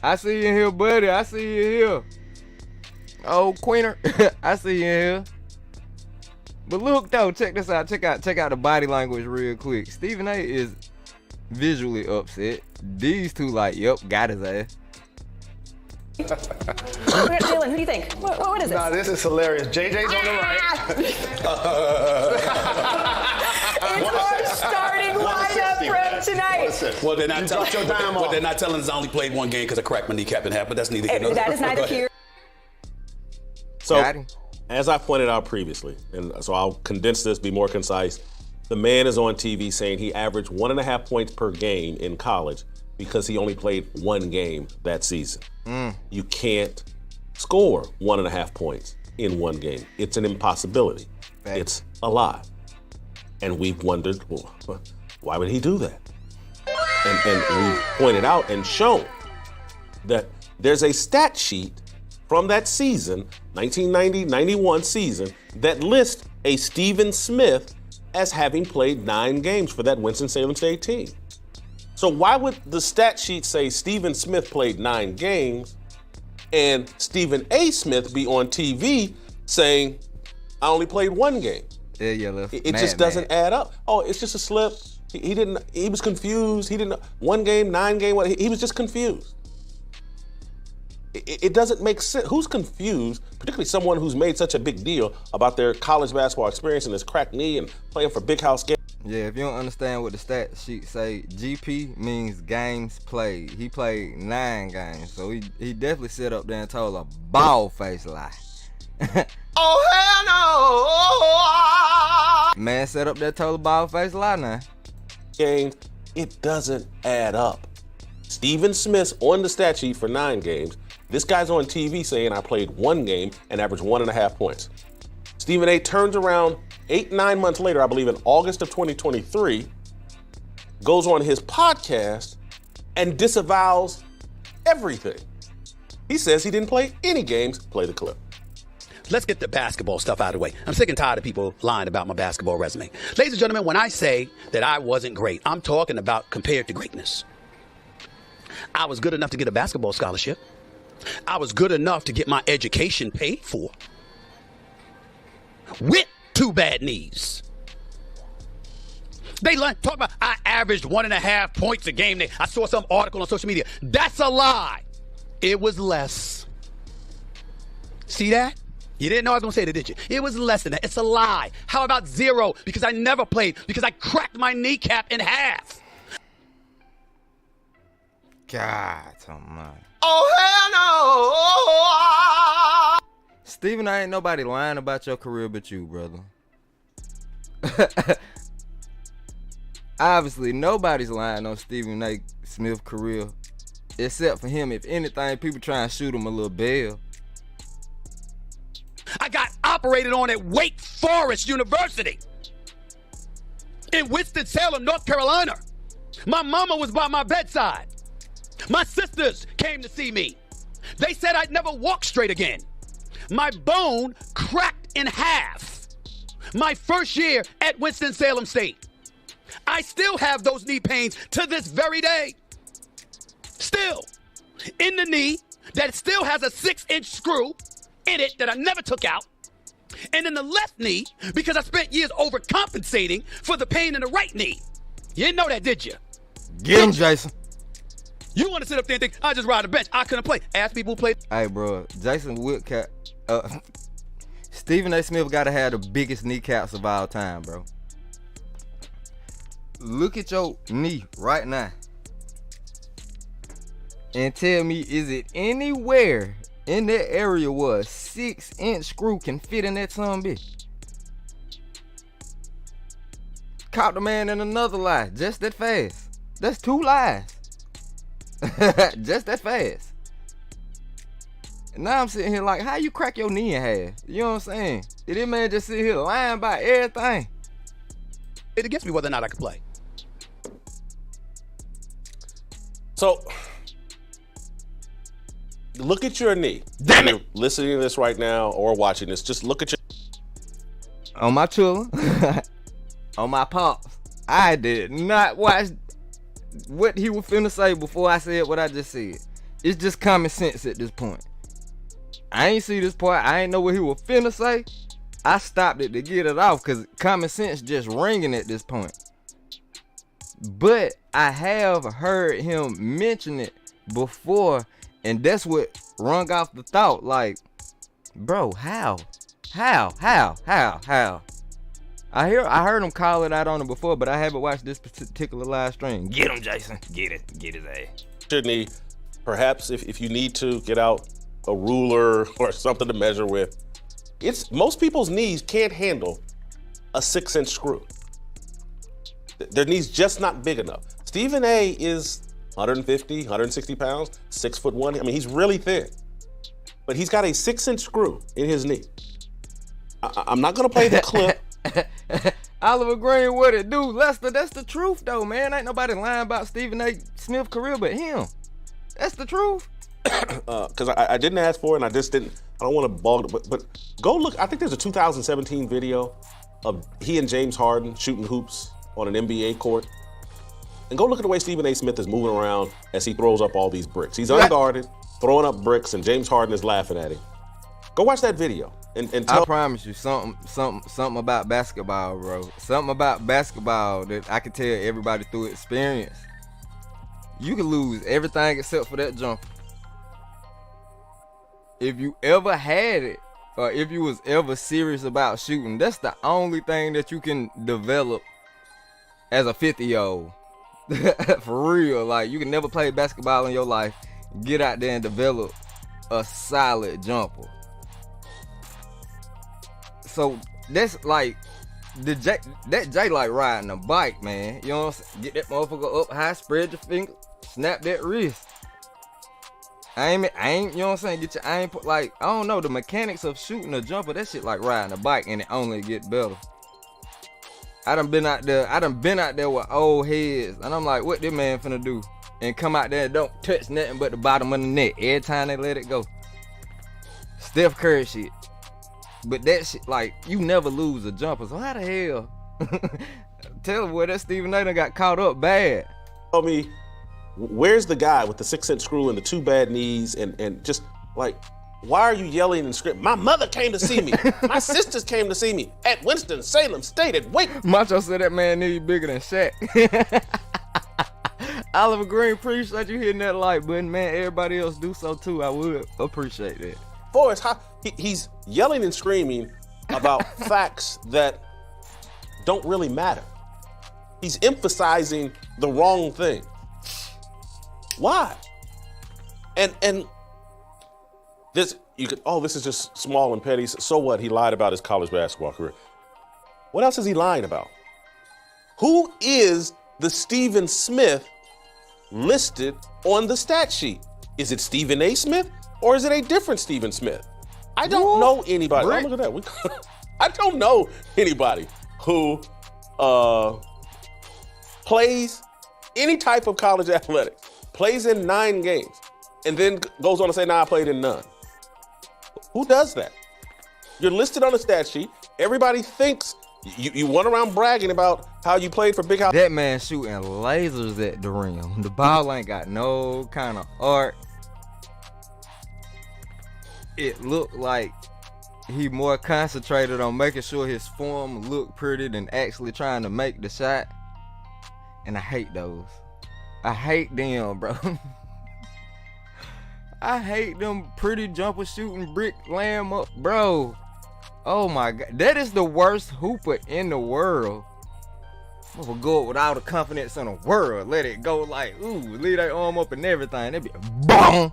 I see you in here, buddy. I see you here. Oh, Queener. I see you in here. But look though, check this out. Check out the body language real quick. Stephen A. is visually upset. These two like, yep, got his ass. Jalen, who do you think? What is it? Nah, this is hilarious. JJ's on the right. It's our starting lineup from tonight. Well, they're not telling us I only played 1 game because I cracked my kneecap in half, but that's neither here nor there. That is neither here. So, as I pointed out previously, and so I'll condense this, be more concise, the man is on TV saying he averaged 1.5 points per game in college because he only played 1 game that season. You can't score 1.5 points in 1 game. It's an impossibility. It's a lie. And we've wondered, well, why would he do that? And we've pointed out and shown that there's a stat sheet from that season, 1990-91 season, that lists a Stephen Smith as having played 9 games for that Winston-Salem State team. So why would the stat sheet say Stephen Smith played 9 games and Stephen A. Smith be on TV saying, I only played 1 game? Yeah, it just doesn't add up. Oh, it's just a slip. He was confused. He didn't, 1 game, 9 game, he was just confused. It doesn't make sense. Who's confused, particularly someone who's made such a big deal about their college basketball experience and this cracked knee and playing for big house games? Yeah, if you don't understand what the stat sheet say, GP means games played. He played 9 games, so he definitely set up there and told a bald-faced lie. Oh, hell no! Man set up there told a bald-faced lie now. Games, it doesn't add up. Stephen Smith's on the stat sheet for 9 games. This guy's on TV saying I played 1 game and averaged 1.5 points. Stephen A. turns around 8-9 months later, I believe in August of 2023, goes on his podcast and disavows everything. He says he didn't play any games. Play the clip. Let's get the basketball stuff out of the way. I'm sick and tired of people lying about my basketball resume. Ladies and gentlemen, when I say that I wasn't great, I'm talking about compared to greatness. I was good enough to get a basketball scholarship. I was good enough to get my education paid for. With 2 bad knees. They talk about I averaged 1.5 points a game. I saw some article on social media. That's a lie. It was less. See that? You didn't know I was going to say that, did you? It was less than that. It's a lie. How about 0? Because I never played. Because I cracked my kneecap in half. God almighty. Oh, hell no! Stephen, I ain't nobody lying about your career but you, brother. Obviously, nobody's lying on Stephen A. Smith's career. Except for him. If anything, people try and shoot him a little bail. I got operated on at Wake Forest University. In Winston-Salem, North Carolina. My mama was by my bedside. My sisters came to see me. They said I'd never walk straight again. My bone cracked in half. My first year at Winston-Salem State. I still have those knee pains to this very day. Still. In the knee that still has a 6-inch screw in it that I never took out. And in the left knee, because I spent years overcompensating for the pain in the right knee. You didn't know that, did you? Get him, Jason. You want to sit up there and think, I just ride the bench. I couldn't play. Ask people who played. Hey, bro. Jason Whitlock. Stephen A. Smith got to have the biggest kneecaps of all time, bro. Look at your knee right now. And tell me, is it anywhere in that area where a 6-inch screw can fit in that son bitch? Caught the man in another lie just that fast. That's 2 lies. Just that fast. And now I'm sitting here like, how you crack your knee in half? You know what I'm saying? Did this man just sit here lying about everything? It gets me whether or not I can play. So, look at your knee. Damn it! You're listening to this right now or watching this, just look at your... On my children, on my pops, I did not watch what he was finna say before I said what I just said. It's just common sense at this point. I ain't see this part. I ain't know what he was finna say. I stopped it to get it off because common sense just ringing at this point. But I have heard him mention it before, and that's what rung off the thought. Like, bro, how? I heard him call it out on it before, but I haven't watched this particular live stream. Get him, Jason. Get his ass. Your knee. Perhaps if you need to get out a ruler or something to measure with. Most people's knees can't handle a 6-inch screw. Their knees just not big enough. Stephen A is 150, 160 pounds, 6'1". I mean, he's really thin, but he's got a 6-inch screw in his knee. I'm not gonna play the clip. Oliver Green, what it do? Lester, that's the truth though, man. Ain't nobody lying about Stephen A. Smith's career but him. That's the truth. Because I didn't ask for it, and I just didn't. I don't want to bog it, but go look. I think there's a 2017 video of he and James Harden shooting hoops on an NBA court. And go look at the way Stephen A. Smith is moving around as he throws up all these bricks. He's unguarded, throwing up bricks, and James Harden is laughing at him. Go watch that video and tell. I promise you something about basketball, bro. Something about basketball that I can tell everybody through experience. You can lose everything except for that jumper. If you ever had it, or if you was ever serious about shooting, that's the only thing that you can develop as a 50-year-old. For real, like you can never play basketball in your life, get out there and develop a solid jumper. So that's like that J like riding a bike, man. You know what I'm saying? Get that motherfucker up high, spread your fingers, snap that wrist. I ain't, you know what I'm saying? Get your aim put, like, I don't know, the mechanics of shooting a jumper, that shit like riding a bike, and it only get better. I done been out there with old heads, and I'm like, what this man finna do? And come out there and don't touch nothing but the bottom of the net every time they let it go. Steph Curry shit. But that shit, like, you never lose a jumper, so how the hell? Tell me where that Stephen A. done got caught up bad. Tell me, where's the guy with the 6-inch screw and the 2 bad knees and just like, why are you yelling and screaming? My mother came to see me. My sisters came to see me at Winston-Salem State at Wake. Macho said that man knee bigger than Shaq. Oliver Green, appreciate you hitting that like button, man. Everybody else do so too. I would appreciate that. Forrest, he's yelling and screaming about facts that don't really matter. He's emphasizing the wrong thing. Why? And this, you could, oh, this is just small and petty. So what? He lied about his college basketball career. What else is he lying about? Who is the Stephen Smith listed on the stat sheet? Is it Stephen A. Smith or is it a different Stephen Smith? I don't know anybody. Oh, look at that. I don't know anybody who plays any type of college athletics, plays in 9 games, and then goes on to say, nah, I played in none. Who does that? You're listed on the stat sheet. Everybody thinks you went around bragging about how you played for Big House. That man shooting lasers at the rim. The ball ain't got no kind of art. It looked like he more concentrated on making sure his form looked pretty than actually trying to make the shot. And I hate those. I hate them, bro. I hate them pretty jumper shooting brick lamb up, bro. Oh my God, that is the worst hooper in the world. We'll go with all the confidence in the world. Let it go like, ooh, leave that arm up and everything. That'd be boom.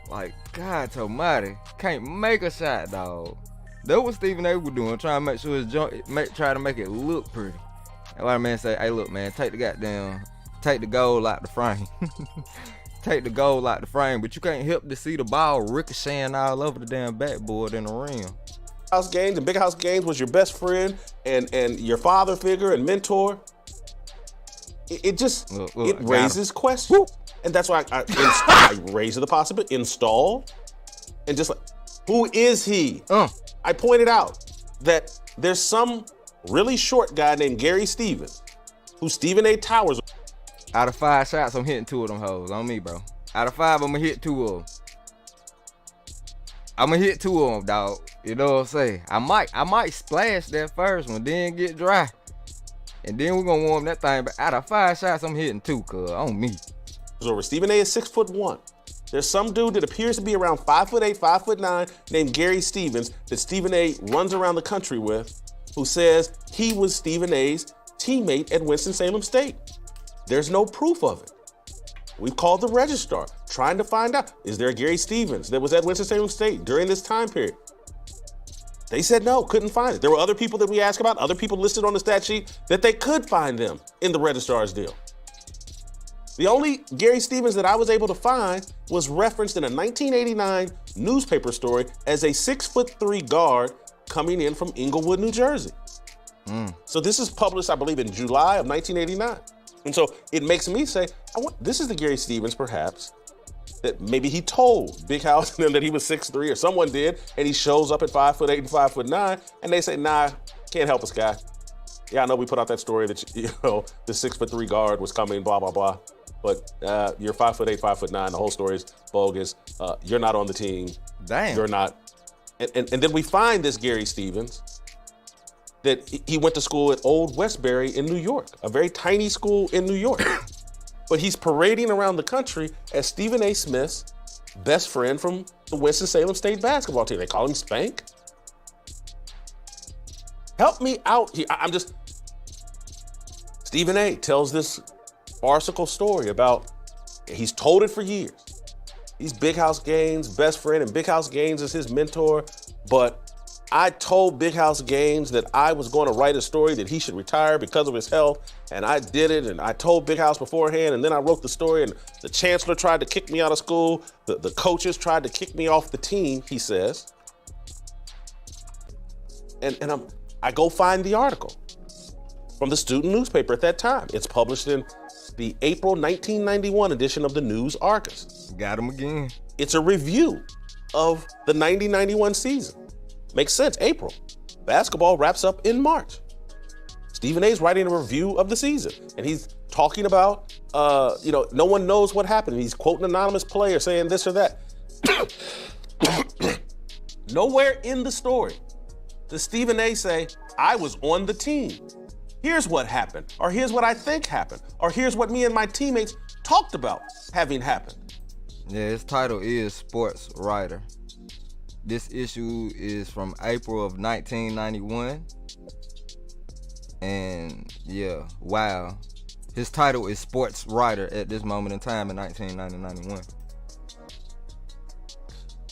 Like, God almighty, can't make a shot, dog. That's what Stephen A. was doing, trying to make sure his jump, try to make it look pretty. And why the man say, hey, look, man, take the goal out the frame. take the goal out the frame, but you can't help to see the ball ricocheting all over the damn backboard in the rim. House Gaines and Big House Gaines was your best friend and your father figure and mentor. It just it raises questions. Woo. And that's why I raise the possibility, install, and just like, who is he? I pointed out that there's some really short guy named Gary Stevens, who Stephen A. Towers. Out of 5 shots, I'm hitting 2 of them hoes on me, bro. Out of 5, I'm gonna hit 2 of them. I'm gonna hit 2 of them, dog. You know what I'm saying? I might splash that first one, then get dry. And then we're gonna warm that thing. But out of 5 shots, I'm hitting 2, cuz, on me. Over. Stephen A. is 6'1". There's some dude that appears to be around 5'8", 5'9", named Gary Stevens that Stephen A. runs around the country with, who says he was Stephen A.'s teammate at Winston-Salem State. There's no proof of it. We've called the registrar, trying to find out, is there a Gary Stevens that was at Winston-Salem State during this time period? They said no, couldn't find it. There were other people that we asked about, other people listed on the stat sheet, that they could find them in the registrar's deal. The only Gary Stevens that I was able to find was referenced in a 1989 newspaper story as a 6'3" guard coming in from Englewood, New Jersey. So this is published, I believe, in July of 1989. And so it makes me say, this is the Gary Stevens, perhaps, that maybe he told Big House and them that he was 6'3", or someone did, and he shows up at 5'8" and 5'9", and they say, nah, can't help us, guy. Yeah, I know we put out that story that, the 6'3" guard was coming, blah, blah, blah. But you're 5'8", 5'9", the whole story is bogus. You're not on the team. Damn. You're not. And then we find this Gary Stevens, that he went to school at Old Westbury in New York, a very tiny school in New York. But he's parading around the country as Stephen A. Smith's best friend from the Winston-Salem State basketball team. They call him Spank. Help me out here. Stephen A. tells this farcical story about, he's told it for years. He's Big House Gaines' best friend, and Big House Gaines is his mentor. But I told Big House Gaines that I was going to write a story that he should retire because of his health, and I did it, and I told Big House beforehand, and then I wrote the story, and the chancellor tried to kick me out of school. The coaches tried to kick me off the team, he says. And I go find the article from the student newspaper at that time. It's published in the April 1991 edition of the News Argus. Got him again. It's a review of the 90-91 season. Makes sense, April. Basketball wraps up in March. Stephen A's writing a review of the season, and he's talking about, no one knows what happened. He's quoting an anonymous player saying this or that. Nowhere in the story does Stephen A say, I was on the team. Here's what happened, or here's what I think happened, or here's what me and my teammates talked about having happened. Yeah, his title is Sports Writer. This issue is from April of 1991. And yeah, wow. His title is Sports Writer at this moment in time in 1991.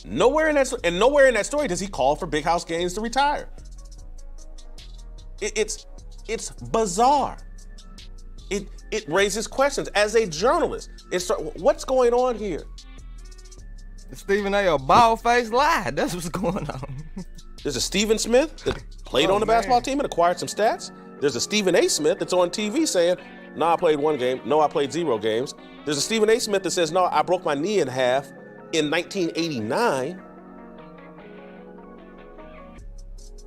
Nowhere in that story does he call for Big House Gaines to retire. It's bizarre. It raises questions. As a journalist, what's going on here? Stephen A. bald-faced lie. That's what's going on. There's a Stephen Smith that played on the basketball team and acquired some stats. There's a Stephen A. Smith that's on TV saying, no, I played 1 game. No, I played 0 games. There's a Stephen A. Smith that says, no, I broke my knee in half in 1989.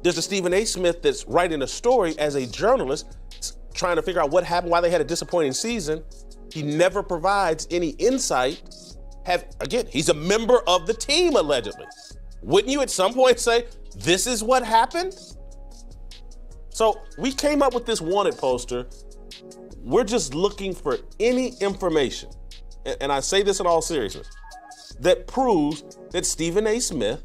There's a Stephen A. Smith that's writing a story as a journalist, trying to figure out what happened, why they had a disappointing season. He never provides any insight. Again, he's a member of the team, allegedly. Wouldn't you at some point say, this is what happened? So we came up with this wanted poster. We're just looking for any information, and I say this in all seriousness, that proves that Stephen A. Smith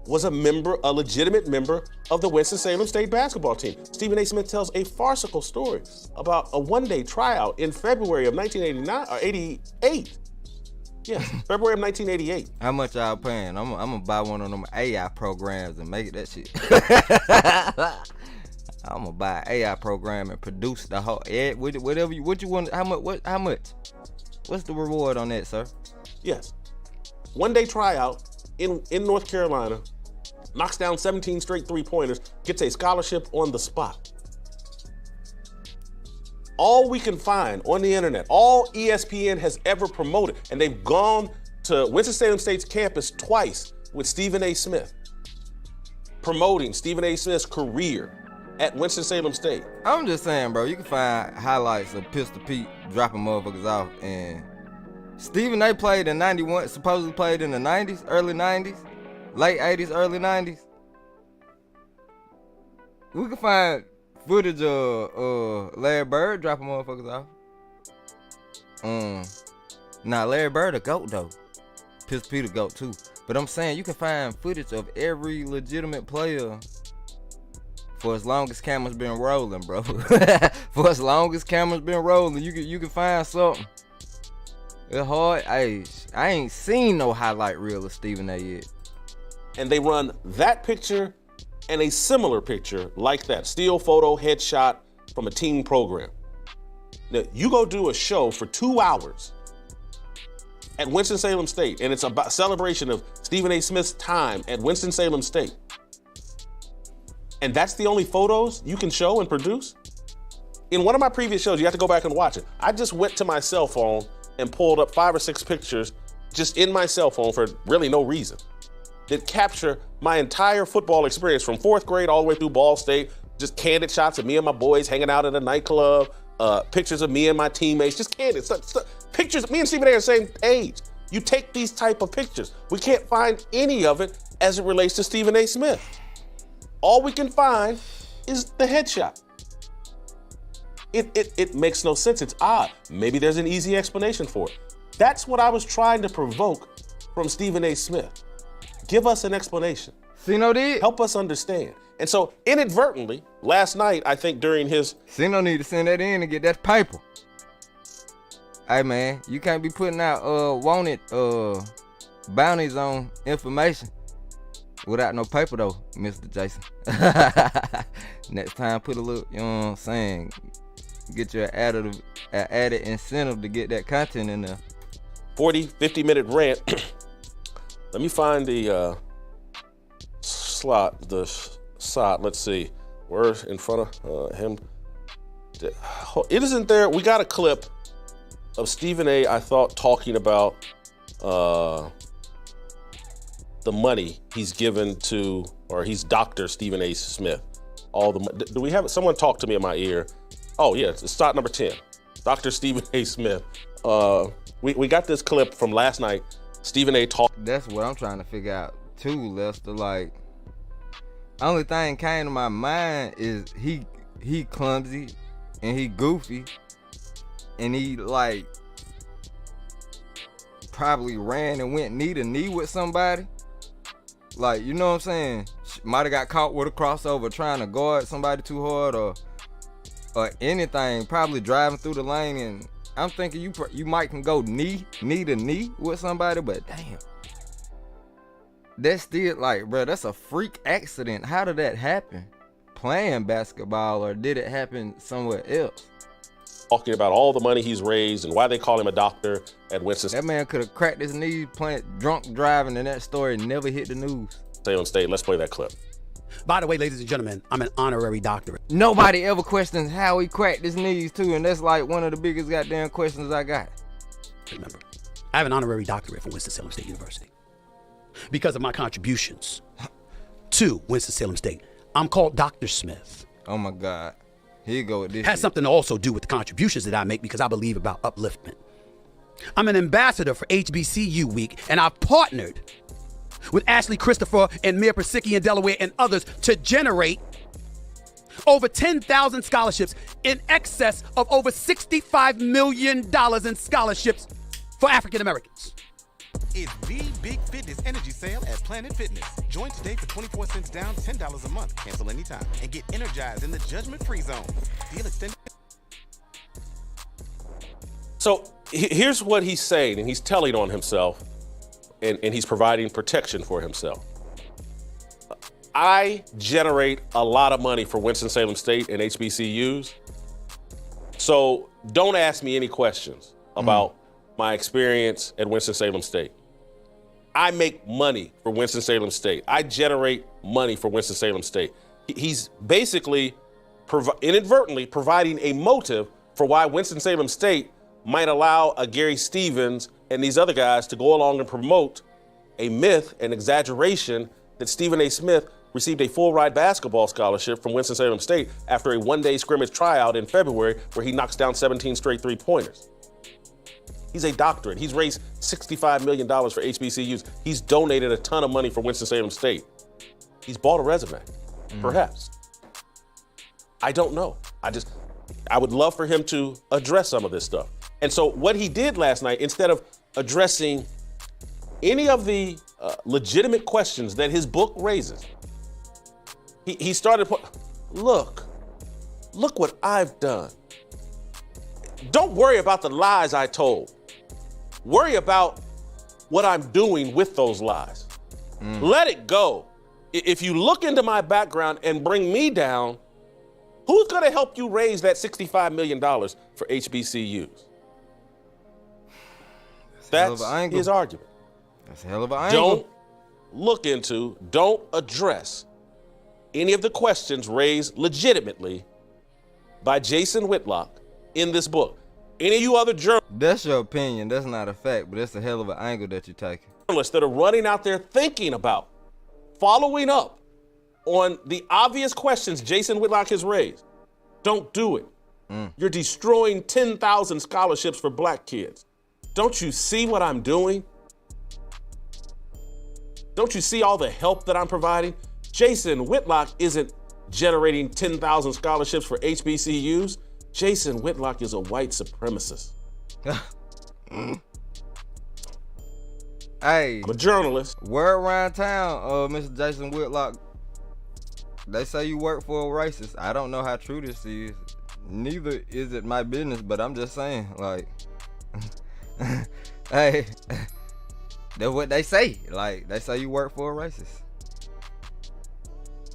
was a legitimate member of the Winston-Salem State basketball team. Stephen A. Smith tells a farcical story about a one-day tryout in February of 1989 or 88. Yeah, February of 1988. How much y'all paying? I'm gonna buy one of them AI programs and make it that shit. I'm gonna buy an AI program and produce the whole what you want. How much? What's the reward on that, sir? Yes. One-day tryout in North Carolina, knocks down 17 straight three-pointers, gets a scholarship on the spot. All we can find on the internet, all ESPN has ever promoted, and they've gone to Winston-Salem State's campus twice with Stephen A. Smith, promoting Stephen A. Smith's career at Winston-Salem State. I'm just saying, bro, you can find highlights of Pistol Pete dropping motherfuckers off, and Stephen A. played in 91, supposedly played in the 90s, early 90s, late 80s, early 90s. We can find footage of Larry Bird dropping motherfuckers off. Nah, Larry Bird a GOAT though. Pistol Pete a GOAT too. But I'm saying you can find footage of every legitimate player for as long as cameras been rolling, bro. For as long as cameras been rolling, you can find something. It's hard. I ain't seen no highlight reel of Stephen A. yet. And they run that picture and a similar picture like that, still photo, headshot from a team program. Now, you go do a show for 2 hours at Winston-Salem State, and it's about celebration of Stephen A. Smith's time at Winston-Salem State. And that's the only photos you can show and produce? In one of my previous shows, you have to go back and watch it. I just went to my cell phone and pulled up 5 or 6 pictures just in my cell phone for really no reason that capture my entire football experience from 4th grade all the way through Ball State, just candid shots of me and my boys hanging out at a nightclub, pictures of me and my teammates, just candid pictures. Me and Stephen A. are the same age. You take these type of pictures. We can't find any of it as it relates to Stephen A. Smith. All we can find is the headshot. It makes no sense. It's odd. Maybe there's an easy explanation for it. That's what I was trying to provoke from Stephen A. Smith. Give us an explanation. Sino did. Help us understand. And so inadvertently, last night, I think during his... Sino need to send that in and get that paper. Hey man, you can't be putting out wanted bounties on information without no paper though, Mr. Jason. Next time, put a little, you know what I'm saying, get your added incentive to get that content in there. 40, 50-minute rant. Let me find the slot, let's see. We're in front of him. It isn't there. We got a clip of Stephen A., I thought, talking about the money he's given to, or he's Dr. Stephen A. Smith. Do we have it? Someone talk to me in my ear. Oh, yeah, it's slot number 10. Dr. Stephen A. Smith. We got this clip from last night. Stephen A. talked. That's what I'm trying to figure out too, Lester. Like, only thing came to my mind is he clumsy and he goofy and he like probably ran and went knee to knee with somebody. Like, you know what I'm saying? Might have got caught with a crossover trying to guard somebody too hard or anything. Probably driving through the lane, and I'm thinking you might can go knee to knee with somebody, but damn. That's still like, bro, that's a freak accident. How did that happen? Playing basketball, or did it happen somewhere else? Talking about all the money he's raised and why they call him a doctor at Winston. That man could have cracked his knee playing drunk driving, and that story never hit the news. Salem State, let's play that clip. By the way, ladies and gentlemen, I'm an honorary doctorate. Nobody ever questions how he cracked his knees too, and that's like one of the biggest goddamn questions I got. Remember, I have an honorary doctorate from Winston-Salem State University. Because of my contributions to Winston-Salem State, I'm called Dr. Smith. Oh my God. Here you go with this. Has something to also do with the contributions that I make because I believe about upliftment. I'm an ambassador for HBCU Week, and I've partnered with Ashley Christopher and Mayor Persicki in Delaware and others to generate over 10,000 scholarships, in excess of over $65 million in scholarships for African Americans. It's the big fitness energy sale at Planet Fitness. Join today for 24 cents down, $10 a month. Cancel anytime and get energized in the judgment-free zone. Deal extended. So here's what he's saying, and he's telling on himself, and he's providing protection for himself. I generate a lot of money for Winston-Salem State and HBCUs, so don't ask me any questions about my experience at Winston-Salem State. I make money for Winston-Salem State. I generate money for Winston-Salem State. He's basically inadvertently providing a motive for why Winston-Salem State might allow a Gary Stevens and these other guys to go along and promote a myth, an exaggeration that Stephen A. Smith received a full-ride basketball scholarship from Winston-Salem State after a one-day scrimmage tryout in February where he knocks down 17 straight three-pointers. He's a doctorate. He's raised $65 million for HBCUs. He's donated a ton of money for Winston-Salem State. He's bought a resume, perhaps. I don't know. I would love for him to address some of this stuff. And so what he did last night, instead of addressing any of the legitimate questions that his book raises, he started, look what I've done. Don't worry about the lies I told. Worry about what I'm doing with those lies. Let it go. If you look into my background and bring me down, who's gonna help you raise that $65 million for HBCUs? That's his argument. That's a hell of an angle. Don't address any of the questions raised legitimately by Jason Whitlock in this book. Any of you other That's your opinion. That's not a fact, but it's a hell of an angle that you're taking. journalists that are running out there thinking about following up on the obvious questions Jason Whitlock has raised, don't do it. You're destroying 10,000 scholarships for black kids. Don't you see what I'm doing? Don't you see all the help that I'm providing? Jason Whitlock isn't generating 10,000 scholarships for HBCUs. Jason Whitlock is a white supremacist. Hey, I'm a journalist. word around town, Mr. Jason Whitlock, they say you work for a racist. I don't know how true this is. Neither is it my business, but I'm just saying, like, hey, that's what they say. Like, they say you work for a racist.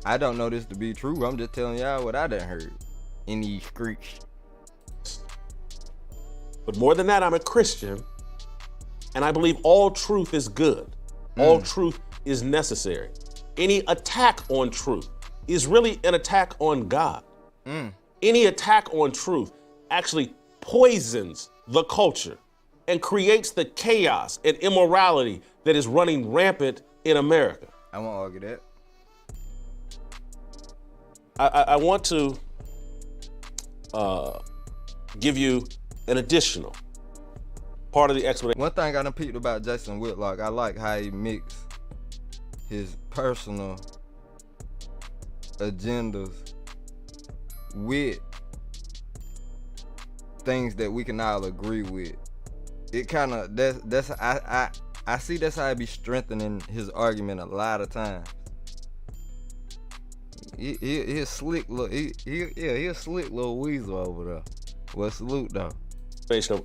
I don't know this to be true. I'm just telling y'all what I done heard in these streets. But more than that, I'm a Christian, and I believe all truth is good. All truth is necessary. Any attack on truth is really an attack on God. Any attack on truth actually poisons the culture and creates the chaos and immorality that is running rampant in America. I won't argue that. I want to give you an additional part of the explanation. One thing I done peeped about Jason Whitlock, I like how he mixed his personal agendas with things that we can all agree with. It kind of I see that's how he be strengthening his argument a lot of times. He a slick little he a slick little weasel over there. Well, salute though.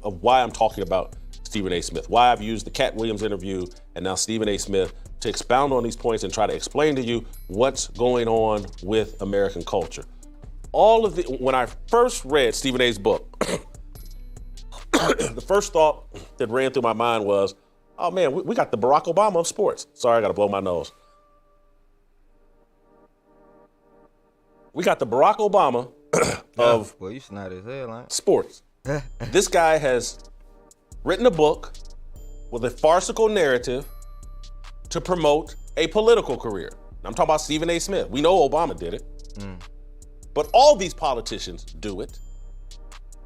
Of why I'm talking about Stephen A. Smith, why I've used the Cat Williams interview and now Stephen A. Smith to expound on these points and try to explain to you what's going on with American culture. When I first read Stephen A.'s book, the first thought that ran through my mind was, oh man, we got the Barack Obama of sports. Sorry, I gotta blow my nose. We got the Barack Obama of well, you snide as hell, ain't sports. This guy has written a book with a farcical narrative to promote a political career. I'm talking about Stephen A. Smith. We know Obama did it. But all these politicians do it,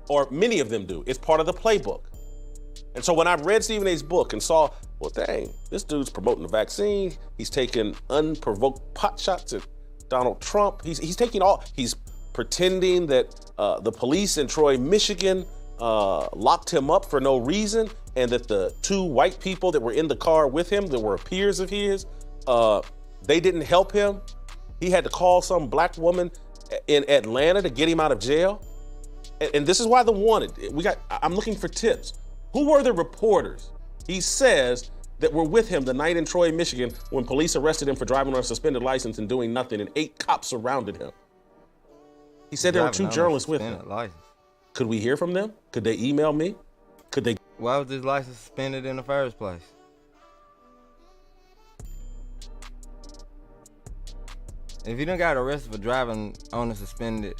or many of them do. It's part of the playbook. And so when I read Stephen A.'s book and saw, well, dang, this dude's promoting the vaccine. He's taking unprovoked pot shots at Donald Trump. He's pretending that the police in Troy, Michigan locked him up for no reason, and that the two white people that were in the car with him that were peers of his, they didn't help him. He had to call some black woman in Atlanta to get him out of jail. And this is why the wanted, I'm looking for tips. Who were the reporters, he says, that were with him the night in Troy, Michigan, when police arrested him for driving on a suspended license and doing nothing, and 8 cops surrounded him? He said there were 2 journalists with him. Could we hear from them? Could they email me? Could they? why was his license suspended in the first place? If you done got arrested for driving on a suspended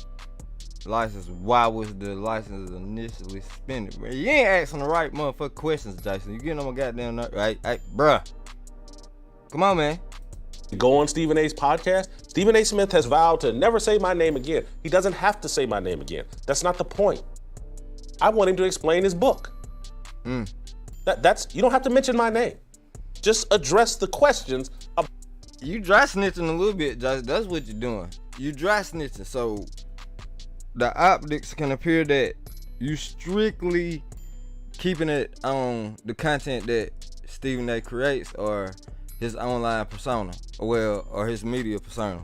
license, why was the license initially suspended? Bro, you ain't asking the right motherfucking questions, Jason. You getting on my goddamn nerve, right? Hey, bruh. Come on, man. Go on Stephen A's podcast. Stephen A. Smith has vowed to never say my name again. He doesn't have to say my name again. That's not the point. I want him to explain his book. That's you don't have to mention my name. Just address the questions. You dry snitching a little bit, Jason. That's what you're doing. You dry snitching, so the optics can appear that you strictly keeping it on the content that Stephen A. creates or his online persona, or his media persona.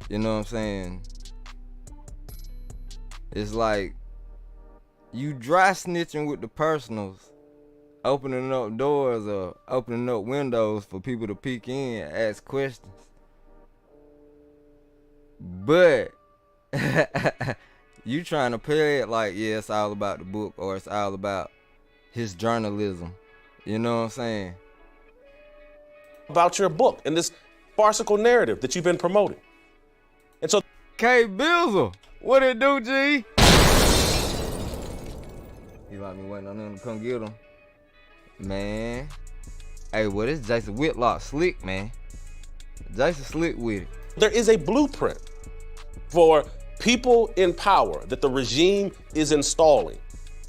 You know what I'm saying? It's like you dry snitching with the personals, opening up doors or opening up windows for people to peek in and ask questions. But you trying to play it like, yeah, it's all about the book or it's all about his journalism. You know what I'm saying? About your book and this farcical narrative that you've been promoting. And so K Bizzle, what it do, G? He like me waiting on him to come get him. Man. Hey, well, this Jason Whitlock slick, man. Jason slick with it. there is a blueprint for people in power that the regime is installing.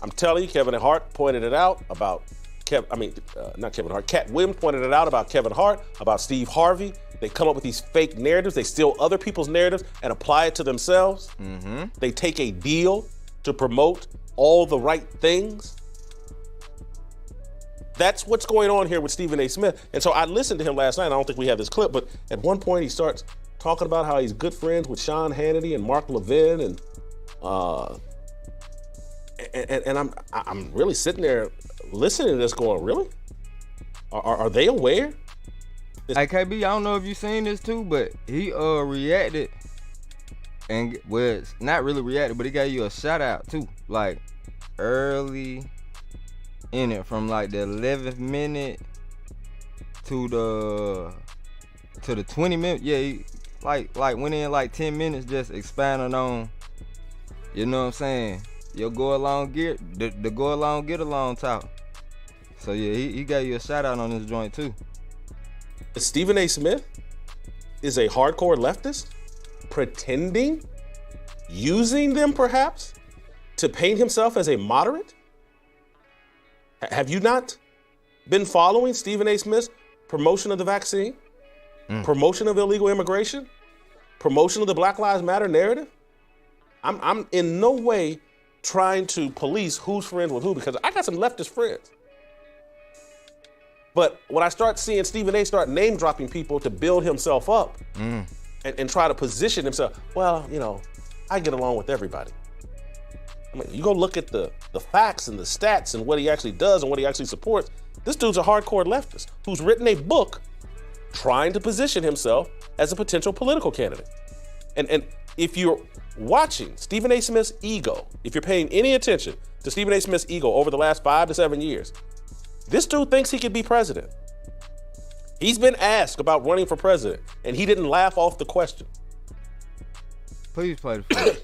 I'm telling you, Kevin Hart pointed it out about Cat Williams pointed it out about Kevin Hart, about Steve Harvey. They come up with these fake narratives. They steal other people's narratives and apply it to themselves. Mm-hmm. They take a deal to promote all the right things. That's what's going on here with Stephen A. Smith. And so I listened to him last night. I don't think we have this clip, but at one point he starts talking about how he's good friends with Sean Hannity and Mark Levin, and I'm really sitting there listening to this going, really? Are they aware? Hey, KB, I don't know if you seen this too, but he reacted, and well, it's not really reacted, but he gave you a shout out too, like early in it, from like the 11th minute to the 20 minutes. Yeah, he like went in like 10 minutes just expounding on, you know what I'm saying, your go along get along talk. So yeah, he gave you a shout out on this joint too. Stephen A. Smith is a hardcore leftist, pretending, using them perhaps to paint himself as a moderate. Have you not been following Stephen A. Smith's promotion of the vaccine, promotion of illegal immigration, promotion of the Black Lives Matter narrative? I'm in no way trying to police who's friends with who, because I got some leftist friends. But when I start seeing Stephen A. start name dropping people to build himself up and try to position himself, well, you know, I get along with everybody. I mean, you go look at the facts and the stats and what he actually does and what he actually supports. This dude's a hardcore leftist who's written a book trying to position himself as a potential political candidate. And if you're watching Stephen A. Smith's ego, if you're paying any attention to Stephen A. Smith's ego over the last 5 to 7 years, this dude thinks he could be president. He's been asked about running for president, and he didn't laugh off the question. Please play the film.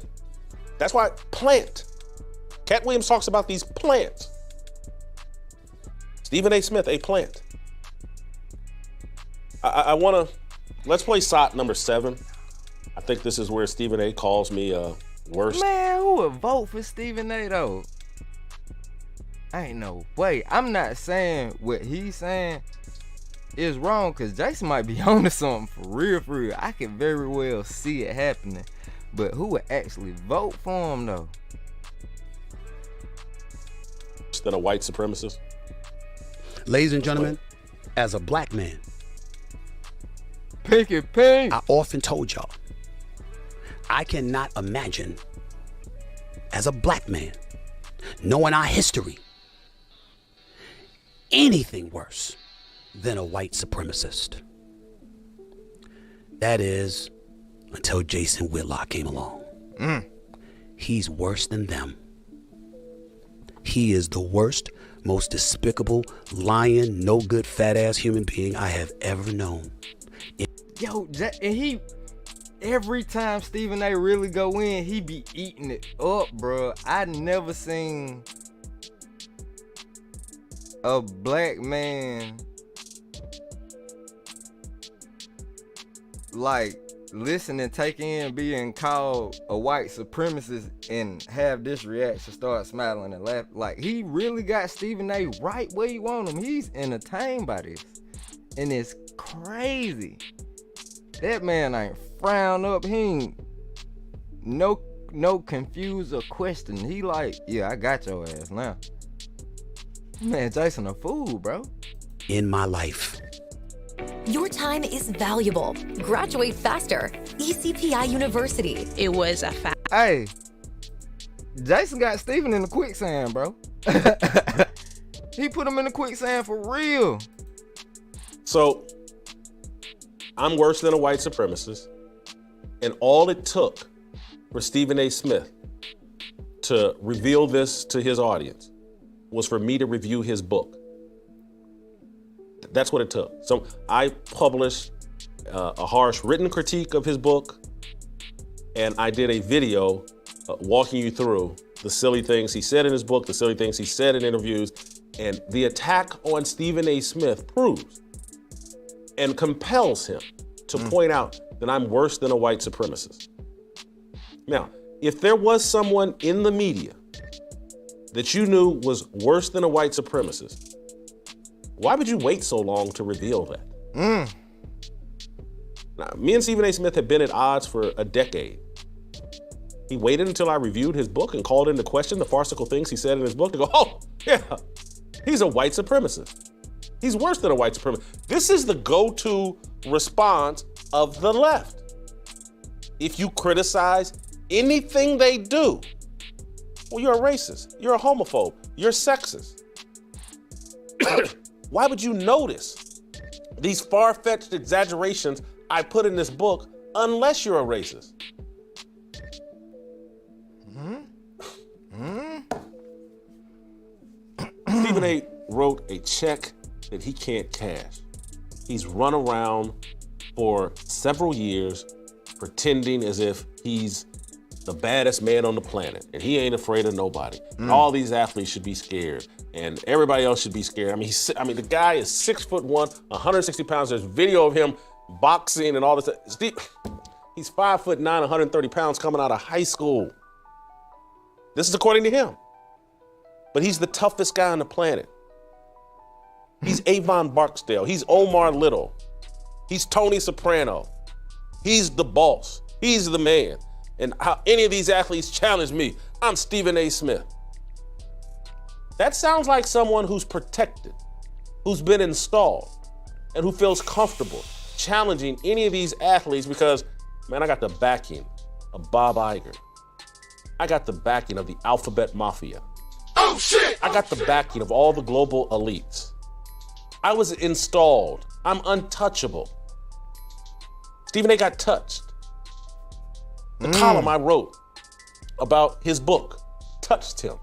That's why plant. Cat Williams talks about these plants. Stephen A. Smith, a plant. I want to, let's play SOT number 7. I think this is where Stephen A. calls me worst. Man, who would vote for Stephen A. though? Ain't no way. I'm not saying what he's saying is wrong, because Jason might be onto something for real. I can very well see it happening. But who would actually vote for him though? Than a white supremacist? Ladies and gentlemen, as a black man, Pick it pink. I often told y'all, I cannot imagine, as a black man, knowing our history, anything worse than a white supremacist. That is, until Jason Whitlock came along. He's worse than them. he is the worst, most despicable, lying, no good, fat ass human being I have ever known. Yo, and he, every time Stephen A really go in, he be eating it up, bro. I never seen a black man like listen and take in being called a white supremacist and have this reaction, start smiling and laugh. Like, he really got Stephen A right where you want him. He's entertained by this, and it's crazy. That man ain't frown up. He ain't no confused or question. He like, yeah, I got your ass now. Man, Jason a fool, bro. In my life. Your time is valuable. Graduate faster. ECPI University. It was a fact. Hey, Jason got Stephen in the quicksand, bro. He put him in the quicksand for real. So, I'm worse than a white supremacist, and all it took for Stephen A. Smith to reveal this to his audience was for me to review his book. That's what it took. So I published a harsh written critique of his book, and I did a video walking you through the silly things he said in his book, the silly things he said in interviews, and the attack on Stephen A. Smith proves and compels him to point out that I'm worse than a white supremacist. Now, if there was someone in the media that you knew was worse than a white supremacist, why would you wait so long to reveal that? Now, me and Stephen A. Smith have been at odds for a decade. He waited until I reviewed his book and called into question the farcical things he said in his book to go, oh, yeah, he's a white supremacist. He's worse than a white supremacist. This is the go-to response of the left. If you criticize anything they do, well, you're a racist, you're a homophobe, you're sexist. Why would you notice these far-fetched exaggerations I put in this book unless you're a racist? Stephen A. wrote a check that he can't cash. He's run around for several years pretending as if he's the baddest man on the planet and he ain't afraid of nobody. And all these athletes should be scared and everybody else should be scared. I mean, the guy is 6'1", 160 pounds. There's video of him boxing and all this. He's 5'9", 130 pounds coming out of high school. This is according to him. But he's the toughest guy on the planet. He's Avon Barksdale. He's Omar Little. He's Tony Soprano. He's the boss. He's the man. And how any of these athletes challenge me, I'm Stephen A. Smith. That sounds like someone who's protected, who's been installed, and who feels comfortable challenging any of these athletes because, man, I got the backing of Bob Iger. I got the backing of the Alphabet Mafia. Oh, shit! I got the backing of all the global elites. I was installed. I'm untouchable. Stephen A. got touched. The column I wrote about his book touched him.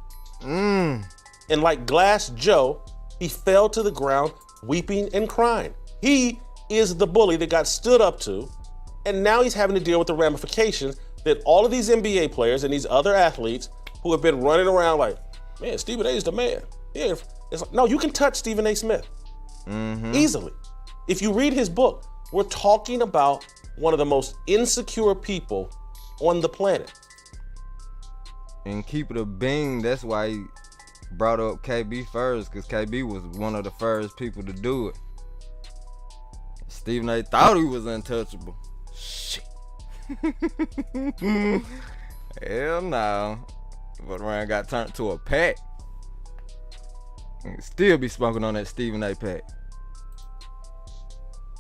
And like Glass Joe, he fell to the ground weeping and crying. He is the bully that got stood up to, and now he's having to deal with the ramifications that all of these NBA players and these other athletes who have been running around like, man, Stephen A. is the man. Yeah, it's like, no, you can touch Stephen A. Smith easily. If you read his book, we're talking about one of the most insecure people on the planet. And keep it a bean, that's why he brought up KB first, because KB was one of the first people to do it. Stephen A. thought he was untouchable. Shit. Hell no. But around got turned to a pack. Still be smoking on that Stephen A. pack.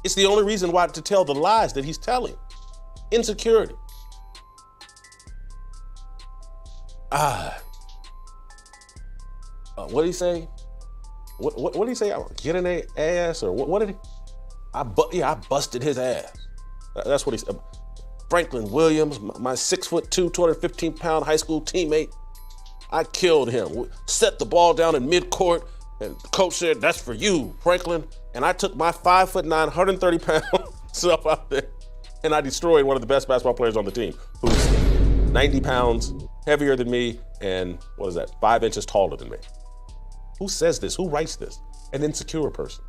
It's the only reason why to tell the lies that he's telling. Insecurity. What did he say? What did he say? Get in their ass, or what did he? I busted his ass. That's what he said. Franklin Williams, my 6'2", 215-pound high school teammate. I killed him. Set the ball down in midcourt, and the coach said, that's for you, Franklin. And I took my 5'9", 130-pound self out there, and I destroyed one of the best basketball players on the team, who's 90 pounds heavier than me, and 5 inches taller than me. Who says this? Who writes this? An insecure person.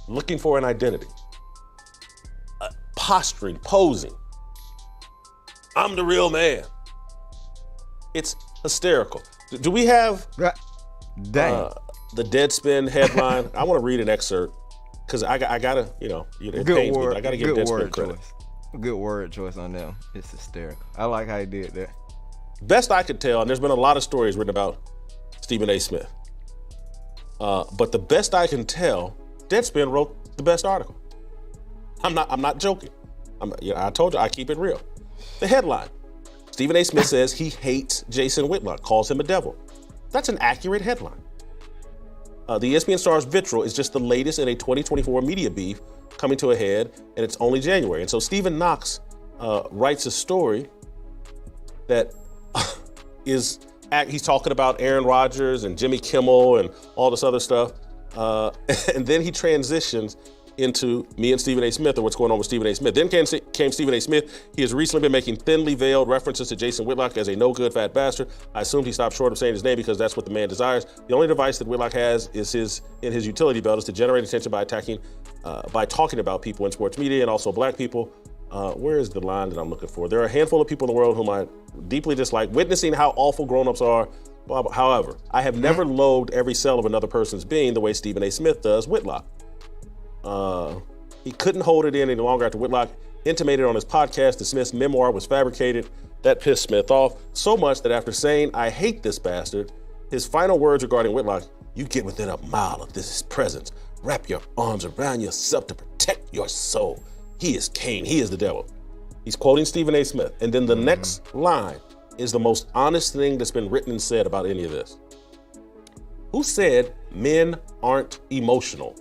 Looking for an identity. Posturing, posing. I'm the real man. It's hysterical. Do we have the Deadspin headline? I want to read an excerpt because I gotta, it pains me, but I gotta give Deadspin credit. Good word choice on them. It's hysterical. I like how he did that. Best I could tell, and there's been a lot of stories written about Stephen A. Smith. But the best I can tell, Deadspin wrote the best article. I'm not joking. I told you I keep it real. The headline: Stephen A. Smith says he hates Jason Whitlock, calls him a devil. That's an accurate headline. The ESPN star's vitriol is just the latest in a 2024 media beef coming to a head, and it's only January. And so Stephen Knox writes a story that he's talking about Aaron Rodgers and Jimmy Kimmel and all this other stuff. And then he transitions into me and Stephen A. Smith and what's going on with Stephen A. Smith. Then came Stephen A. Smith. He has recently been making thinly veiled references to Jason Whitlock as a no-good fat bastard. I assumed he stopped short of saying his name because that's what the man desires. The only device that Whitlock has is in his utility belt is to generate attention by talking about people in sports media and also black people. Where is the line that I'm looking for? There are a handful of people in the world whom I deeply dislike, witnessing how awful grown-ups are. However, I have never loathed every cell of another person's being the way Stephen A. Smith does Whitlock. He couldn't hold it in any longer after Whitlock intimated on his podcast that Smith's memoir was fabricated. That pissed Smith off so much that after saying, "I hate this bastard," his final words regarding Whitlock: "You get within a mile of this presence. Wrap your arms around yourself to protect your soul. He is Cain. He is the devil." He's quoting Stephen A. Smith. And then the next line is the most honest thing that's been written and said about any of this. Who said men aren't emotional? ?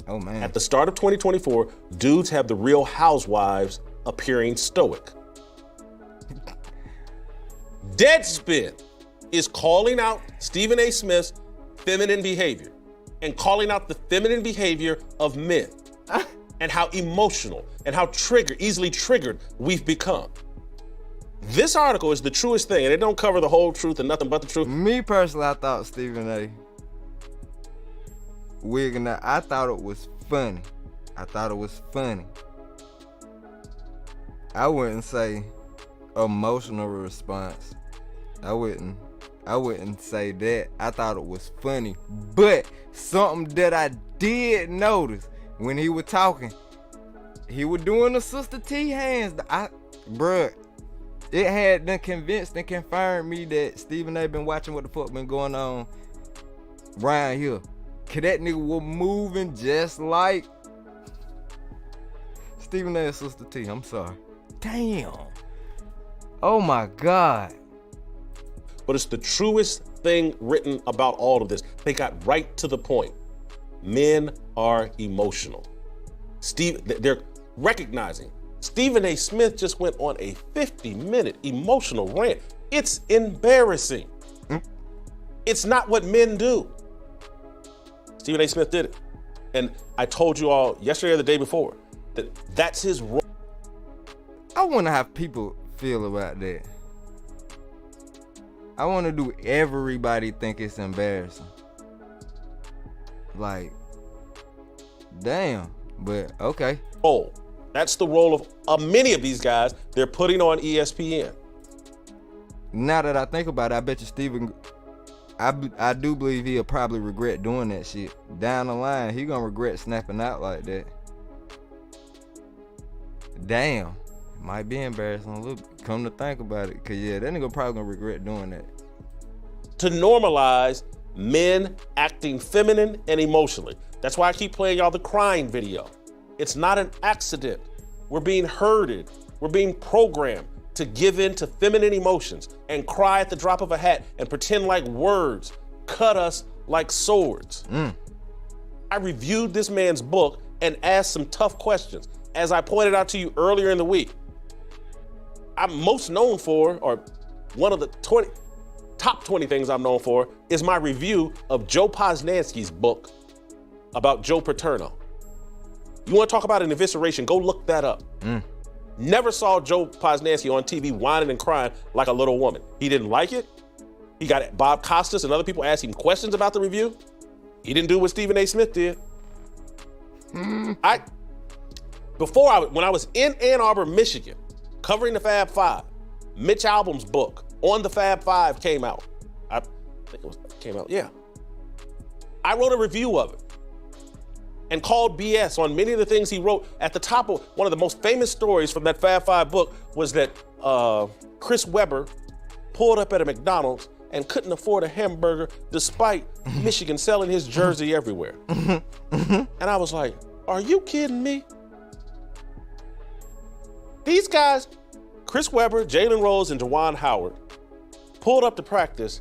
Oh, man. At the start of 2024, dudes have the Real Housewives appearing stoic. Deadspin is calling out Stephen A. Smith's feminine behavior and calling out the feminine behavior of men and how emotional and how easily triggered we've become. This article is the truest thing, and it don't cover the whole truth and nothing but the truth. Me personally, I thought Stephen A. wigging out. I thought it was funny. I wouldn't say emotional response. I wouldn't say that. I thought it was funny. But something that I did notice when he was talking, he was doing the Sister T hands. Bruh, it had them convinced and confirmed me that Stephen A. been watching what the fuck been going on around here. Cause that nigga was moving just like Stephen A. Sister T. I'm sorry. Damn. Oh my God. But it's the truest thing written about all of this. They got right to the point. Men are emotional. They're recognizing Stephen A. Smith just went on a 50-minute emotional rant. It's embarrassing. It's not what men do. Stephen A. Smith did it. And I told you all yesterday or the day before that that's his role. I wonder how people feel about that. I want to do everybody think it's embarrassing. Like, damn, but okay. Oh, that's the role of many of these guys they're putting on ESPN. Now that I think about it, I bet you Stephen, I do believe he'll probably regret doing that shit. Down the line, he gonna regret snapping out like that. Damn. It might be embarrassing a little bit. Come to think about it. Cause yeah, that nigga probably gonna regret doing that. To normalize men acting feminine and emotionally. That's why I keep playing y'all the crying video. It's not an accident. We're being herded. We're being programmed to give in to feminine emotions and cry at the drop of a hat and pretend like words cut us like swords. I reviewed this man's book and asked some tough questions. As I pointed out to you earlier in the week, I'm most known for, or one of the top 20 things I'm known for is my review of Joe Posnanski's book about Joe Paterno. You want to talk about an evisceration? Go look that up. Never saw Joe Posnanski on TV whining and crying like a little woman. He didn't like it. He got Bob Costas and other people asked him questions about the review. He didn't do what Stephen A. Smith did. When I was in Ann Arbor, Michigan, covering the Fab Five, Mitch Albom's book on the Fab Five came out. I think it came out, yeah. I wrote a review of it and called BS on many of the things he wrote. At the top of one of the most famous stories from that Fab Five book was that Chris Webber pulled up at a McDonald's and couldn't afford a hamburger despite Michigan selling his jersey everywhere. And I was like, are you kidding me? These guys, Chris Webber, Jalen Rose, and Juwan Howard, pulled up to practice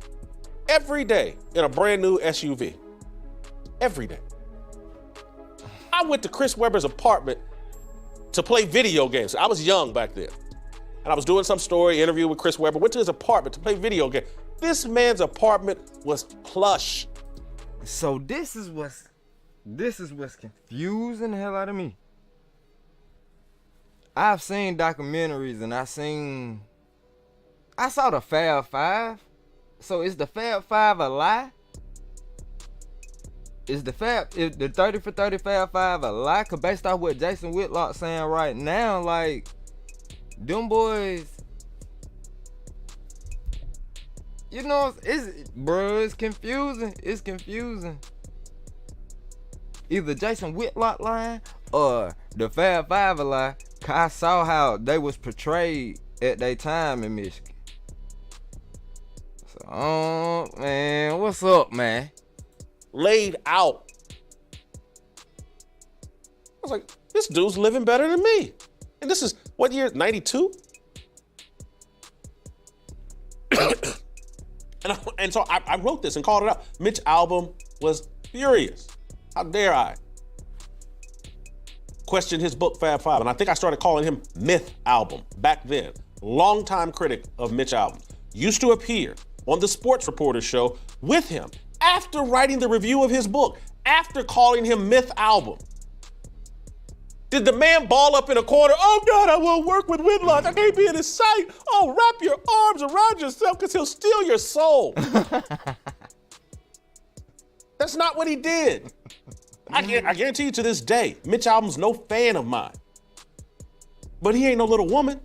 every day in a brand new SUV. Every day. I went to Chris Webber's apartment to play video games. I was young back then. And I was doing some story interview with Chris Webber, went to his apartment to play video games. This man's apartment was plush. So this is what's confusing the hell out of me. I've seen documentaries and I saw the Fab Five. So is the Fab Five a lie? Is the 30 for 30 Fab Five a lie? Cause based off what Jason Whitlock saying right now, like, them boys, you know, it's confusing. It's confusing. Either Jason Whitlock lying or the Fab Five a lie. Cause I saw how they was portrayed at their time in Michigan. So, oh man, what's up, man? Laid out. I was like, this dude's living better than me. And this is, what year, 92? and so I wrote this and called it out. Mitch Albom was furious. How dare I question his book, Fab Five. And I think I started calling him Myth Albom back then. Longtime critic of Mitch Albom. Used to appear on the Sports Reporter show with him after writing the review of his book, after calling him Myth Albom. Did the man ball up in a corner? Oh God, I won't work with Whitlock. I can't be in his sight. Oh, wrap your arms around yourself because he'll steal your soul. That's not what he did. I guarantee you to this day, Mitch Albom's no fan of mine. But he ain't no little woman.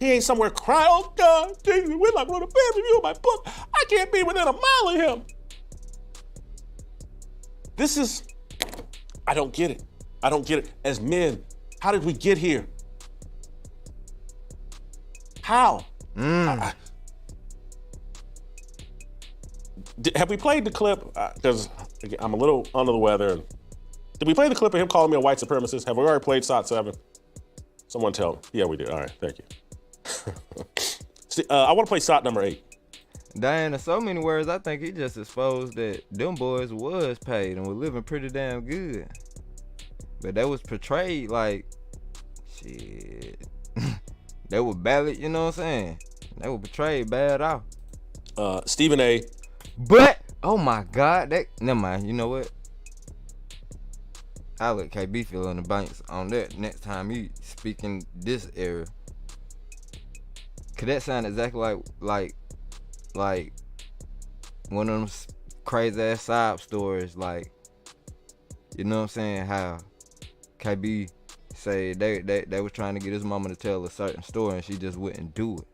He ain't somewhere crying, oh God, Jason Whitlock wrote a bad review of my book. I can't be within a mile of him. This is, I don't get it. I don't get it. As men, how did we get here? How? Have we played the clip? Because I'm a little under the weather. Did we play the clip of him calling me a white supremacist? Have we already played SOT 7? Someone tell me. Yeah, we did. All right, thank you. I want to play SOT number 8. Diana, so many words, I think he just exposed that them boys was paid and were living pretty damn good. But that was portrayed like, shit. They were ballot, you know what I'm saying? They were portrayed bad off. Stephen A. But, oh my God, never mind, you know what? I'll let KB fill in the banks on that next time he speaking this era. Cause that sound exactly like one of them crazy ass sob stories, like, you know what I'm saying, how KB say they was trying to get his mama to tell a certain story and she just wouldn't do it.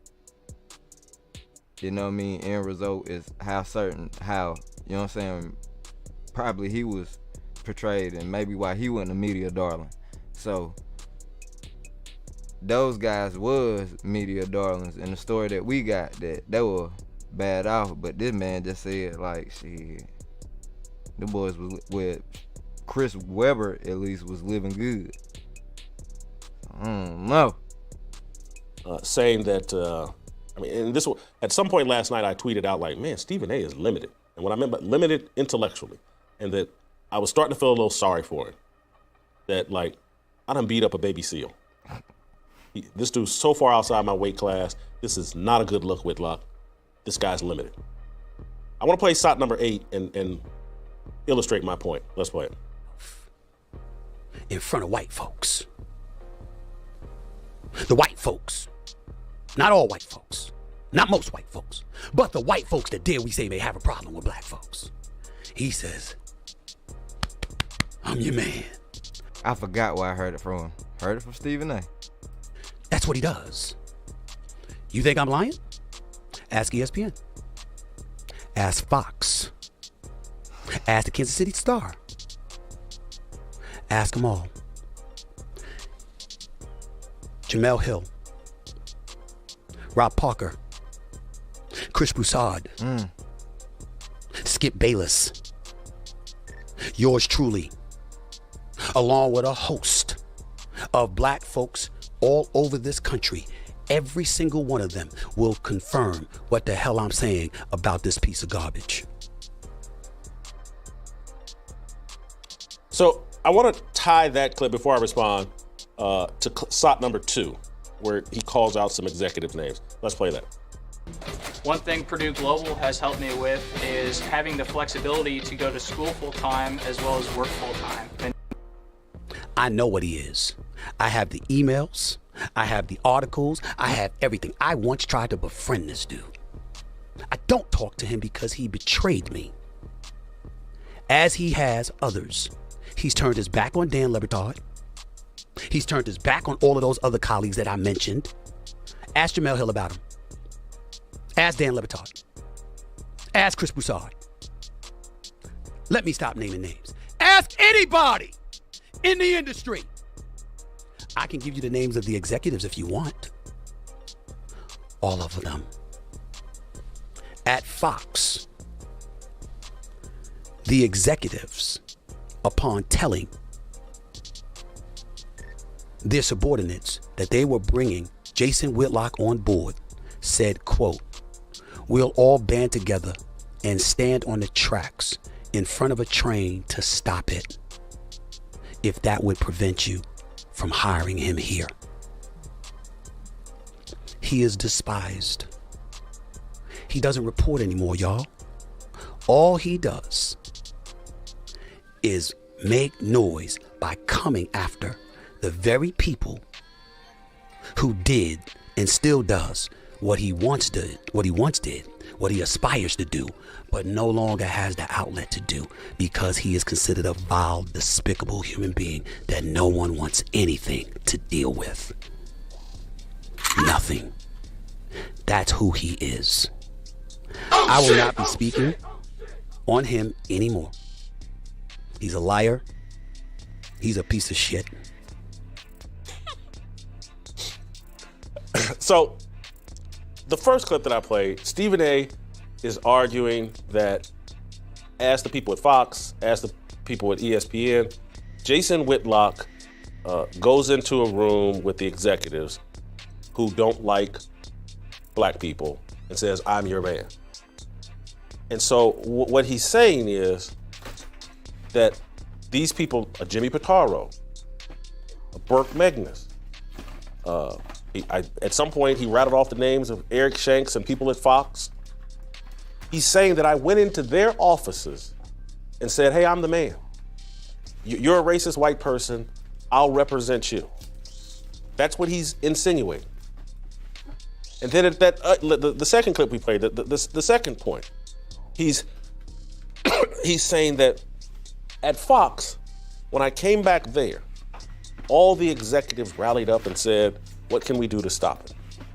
You know what I mean? End result is how, you know what I'm saying, probably he was portrayed and maybe why he wasn't a media darling. So those guys was media darlings in the story that we got, that they were bad off, but this man just said like, shit, the boys was with Chris Webber at least was living good. I don't know. Saying that, and this at some point last night I tweeted out like, man, Stephen A. is limited. And what I meant by limited intellectually, and that I was starting to feel a little sorry for him. That like, I done beat up a baby seal. This dude's so far outside my weight class. This is not a good look, Whitlock. this guy's limited. I want to play shot number 8 and illustrate my point. Let's play it. In front of white folks. The white folks. Not all white folks. Not most white folks. But the white folks that dare we say may have a problem with black folks. He says, I'm your man. I forgot where I heard it from. Heard it from Stephen A. That's what he does. You think I'm lying? Ask ESPN. Ask Fox. Ask the Kansas City Star. Ask them all. Jamel Hill. Rob Parker. Chris Broussard. Skip Bayless. Yours truly. Along with a host of black folks all over this country. Every single one of them will confirm what the hell I'm saying about this piece of garbage. So I want to tie that clip before I respond to shot number 2, where he calls out some executive names. Let's play that. One thing Purdue Global has helped me with is having the flexibility to go to school full-time as well as work full-time. I know what he is. I have the emails. I have the articles. I have everything. I once tried to befriend this dude. I don't talk to him because he betrayed me. As he has others. He's turned his back on Dan Le Batard. He's turned his back on all of those other colleagues that I mentioned. Ask Jamel Hill about him. Ask Dan Le Batard. Ask Chris Broussard. Let me stop naming names. Ask anybody in the industry. I can give you the names of the executives if you want. All of them. At Fox, the executives, upon telling their subordinates that they were bringing Jason Whitlock on board, said, quote, we'll all band together and stand on the tracks in front of a train to stop it, if that would prevent you from hiring him here. He is despised. He doesn't report anymore, y'all. All he does is make noise by coming after the very people who did and still does what he once did, what he aspires to do, but no longer has the outlet to do because he is considered a vile, despicable human being that no one wants anything to deal with. Nothing. That's who he is. I will not be speaking on him anymore. He's a liar. He's a piece of shit. So the first clip that I played, Stephen A is arguing that, as the people at Fox, as the people at ESPN, Jason Whitlock goes into a room with the executives who don't like black people and says, I'm your man. And so what he's saying is that these people, Jimmy Pitaro, Burke Magnus, at some point he rattled off the names of Eric Shanks and people at Fox. He's saying that I went into their offices and said, hey, I'm the man. You're a racist white person. I'll represent you. That's what he's insinuating. And then at the second clip we played, the second point, he's saying that at Fox, when I came back there, all the executives rallied up and said, what can we do to stop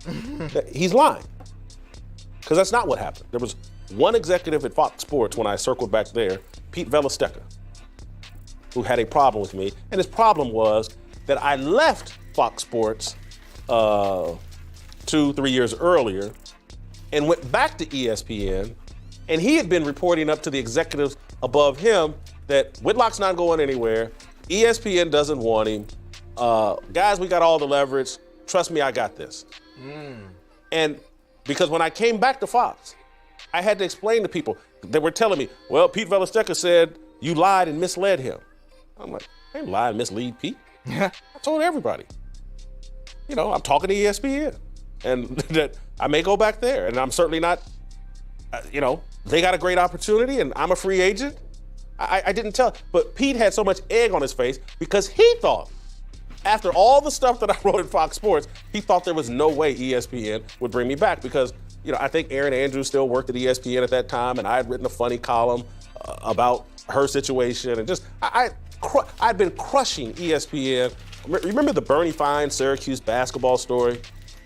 it? He's lying. Because that's not what happened. There was one executive at Fox Sports when I circled back there, Pete Velesteca, who had a problem with me. And his problem was that I left Fox Sports 2-3 years earlier and went back to ESPN, and he had been reporting up to the executives above him that Whitlock's not going anywhere, ESPN doesn't want him, guys, we got all the leverage, trust me, I got this. And because when I came back to Fox, I had to explain to people, they were telling me, well, Pete Velesteca said you lied and misled him. I'm like, I didn't lie and mislead Pete. I told everybody. You know, I'm talking to ESPN. And that I may go back there, and I'm certainly not they got a great opportunity and I'm a free agent. I didn't tell, but Pete had so much egg on his face because he thought, after all the stuff that I wrote in Fox Sports, he thought there was no way ESPN would bring me back because, I think Erin Andrews still worked at ESPN at that time, and I had written a funny column about her situation, and just I'd been crushing ESPN. Remember the Bernie Fine Syracuse basketball story,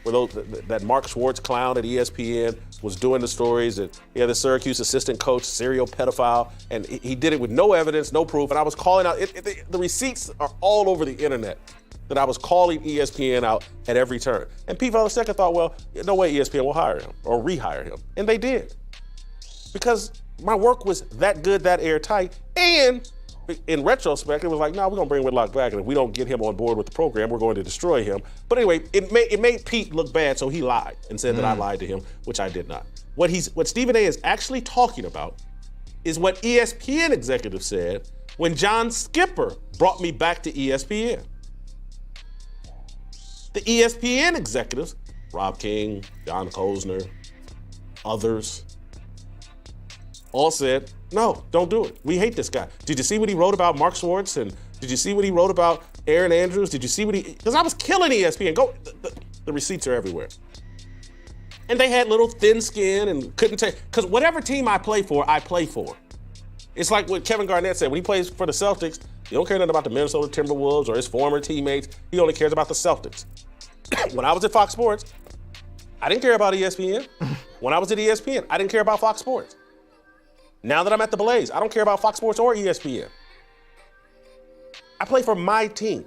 where that Mark Schwartz clown at ESPN was doing the stories, and the Syracuse assistant coach, serial pedophile, and he did it with no evidence, no proof, and I was calling out, the receipts are all over the internet, that I was calling ESPN out at every turn. And people on the second thought, well, no way ESPN will hire him or rehire him. And they did. Because my work was that good, that airtight, and in retrospect, it was like, no, we're going to bring Whitlock back, and if we don't get him on board with the program, we're going to destroy him. But anyway, it made Pete look bad, so he lied and said that I lied to him, which I did not. What Stephen A. is actually talking about is what ESPN executives said when John Skipper brought me back to ESPN. The ESPN executives, Rob King, John Kozner, others, all said, no, don't do it. We hate this guy. Did you see what he wrote about Mark Schwartz? And did you see what he wrote about Erin Andrews? Did you see what because I was killing ESPN. The receipts are everywhere. And they had little thin skin and couldn't take, because whatever team I play for, I play for. It's like what Kevin Garnett said, when he plays for the Celtics, he don't care nothing about the Minnesota Timberwolves or his former teammates. He only cares about the Celtics. When I was at Fox Sports, I didn't care about ESPN. When I was at ESPN, I didn't care about Fox Sports. Now that I'm at the Blaze, I don't care about Fox Sports or ESPN. I play for my team.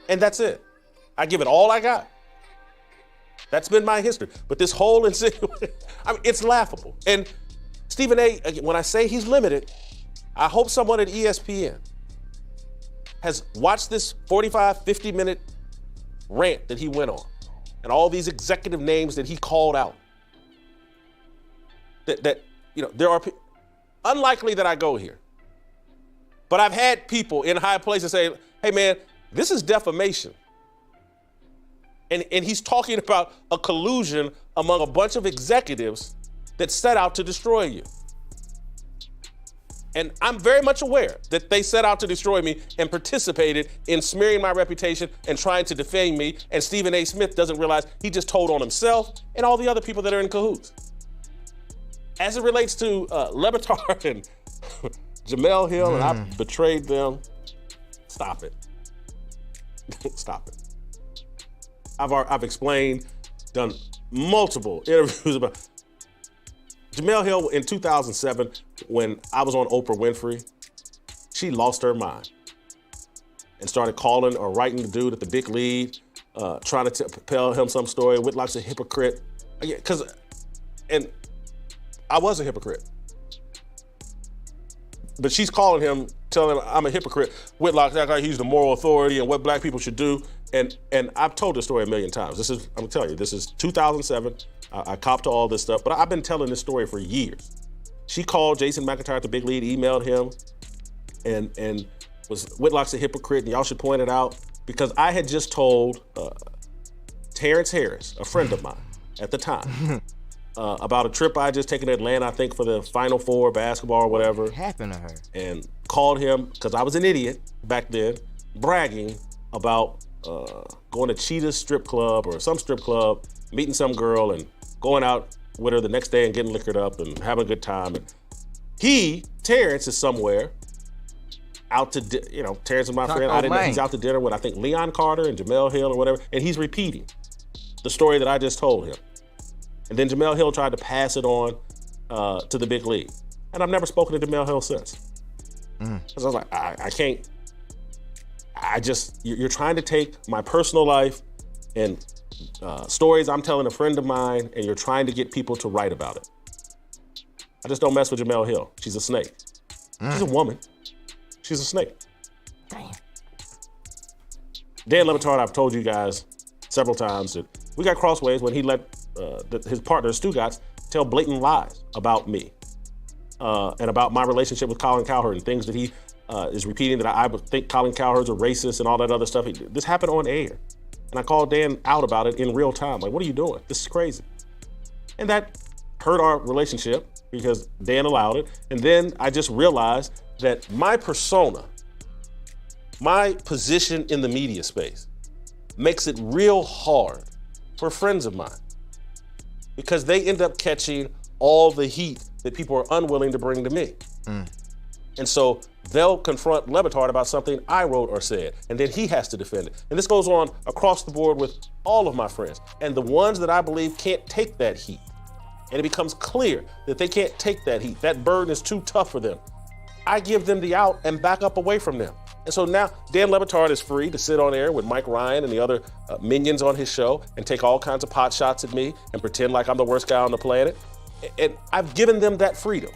And that's it. I give it all I got. That's been my history. But this whole insinuation, it's laughable. And Stephen A., when I say he's limited, I hope someone at ESPN has watched this 45, 50-minute rant that he went on and all these executive names that he called out. There are unlikely that I go here, but I've had people in high places say, hey man, this is defamation. And he's talking about a collusion among a bunch of executives that set out to destroy you. And I'm very much aware that they set out to destroy me and participated in smearing my reputation and trying to defame me. And Stephen A. Smith doesn't realize he just told on himself and all the other people that are in cahoots. As it relates to Le Batard and Jamel Hill, and I betrayed them, stop it. Stop it. I've explained, done multiple interviews about Jamel Hill in 2007, when I was on Oprah Winfrey. She lost her mind and started calling or writing the dude at the big lead, trying to tell him some story. Whitlock's a hypocrite. And I was a hypocrite. But she's calling him, telling him I'm a hypocrite. Whitlock act like he's the moral authority and what black people should do. And I've told this story a million times. I'm telling you, this is 2007. I copped to all this stuff, but I've been telling this story for years. She called Jason McIntyre at the big lead, emailed him, and was Whitlock's a hypocrite, and y'all should point it out, because I had just told Terrence Harris, a friend of mine at the time, about a trip I had just taken to Atlanta, I think for the Final Four basketball or whatever. What happened to her? And called him, because I was an idiot back then, bragging about going to Cheetah's strip club or some strip club, meeting some girl and going out with her the next day and getting liquored up and having a good time. And Terrence, is somewhere out to, Terrence is my friend. I didn't know he's out to dinner with, I think, Leon Carter and Jamel Hill or whatever. And he's repeating the story that I just told him. And then Jamel Hill tried to pass it on to the big league. And I've never spoken to Jamel Hill since. Because I was like, I can't. You're trying to take my personal life and stories I'm telling a friend of mine, and you're trying to get people to write about it. I just don't mess with Jamel Hill. She's a snake. She's a woman. She's a snake. Damn. Dan Le Batard, I've told you guys several times that we got crossways when he let his partner, Stugatz, tell blatant lies about me and about my relationship with Colin Cowherd and things that he is repeating, that I would think Colin Cowherd's a racist and all that other stuff. This happened on air. And I called Dan out about it in real time. Like, what are you doing? This is crazy. And that hurt our relationship because Dan allowed it. And then I just realized that my persona, my position in the media space makes it real hard for friends of mine because they end up catching all the heat that people are unwilling to bring to me. And so they'll confront Le Batard about something I wrote or said, and then he has to defend it. And this goes on across the board with all of my friends. And the ones that I believe can't take that heat, and it becomes clear that they can't take that heat, that burden is too tough for them, I give them the out and back up away from them. And so now Dan Le Batard is free to sit on air with Mike Ryan and the other minions on his show and take all kinds of pot shots at me and pretend like I'm the worst guy on the planet. And I've given them that freedom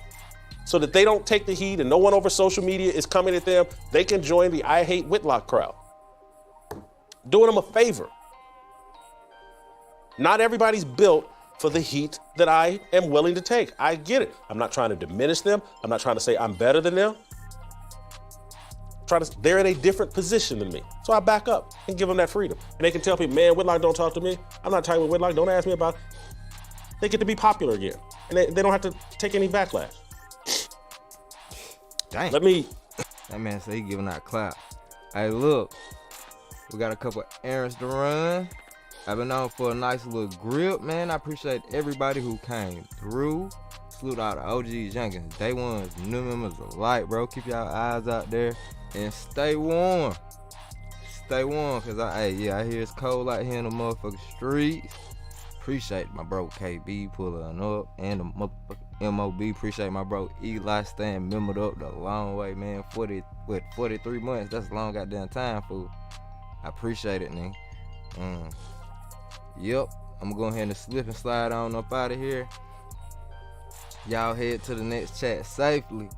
so that they don't take the heat and no one over social media is coming at them. They can join the I Hate Whitlock crowd. Doing them a favor. Not everybody's built for the heat that I am willing to take. I get it. I'm not trying to diminish them. I'm not trying to say I'm better than them. They're in a different position than me. So I back up and give them that freedom. And they can tell people, man, Whitlock don't talk to me. I'm not talking with Whitlock, don't ask me about it. They get to be popular again. And they don't have to take any backlash. Dang. That man say he giving out clap. Hey, look, we got a couple errands to run. I've been on for a nice little grip, man. I appreciate everybody who came through. Salute all the OGs, youngins, day ones, new members alike, bro. Keep y'all eyes out there and stay warm. Stay warm, cause I hear it's cold out here in the motherfucking streets. Appreciate my bro KB pulling up and the motherfucking MOB. Appreciate my bro Eli staying membered up the long way, man. 43 months. That's a long goddamn time, fool. I appreciate it, nigga. Yep, I'm gonna go ahead and slip and slide on up out of here. Y'all head to the next chat safely.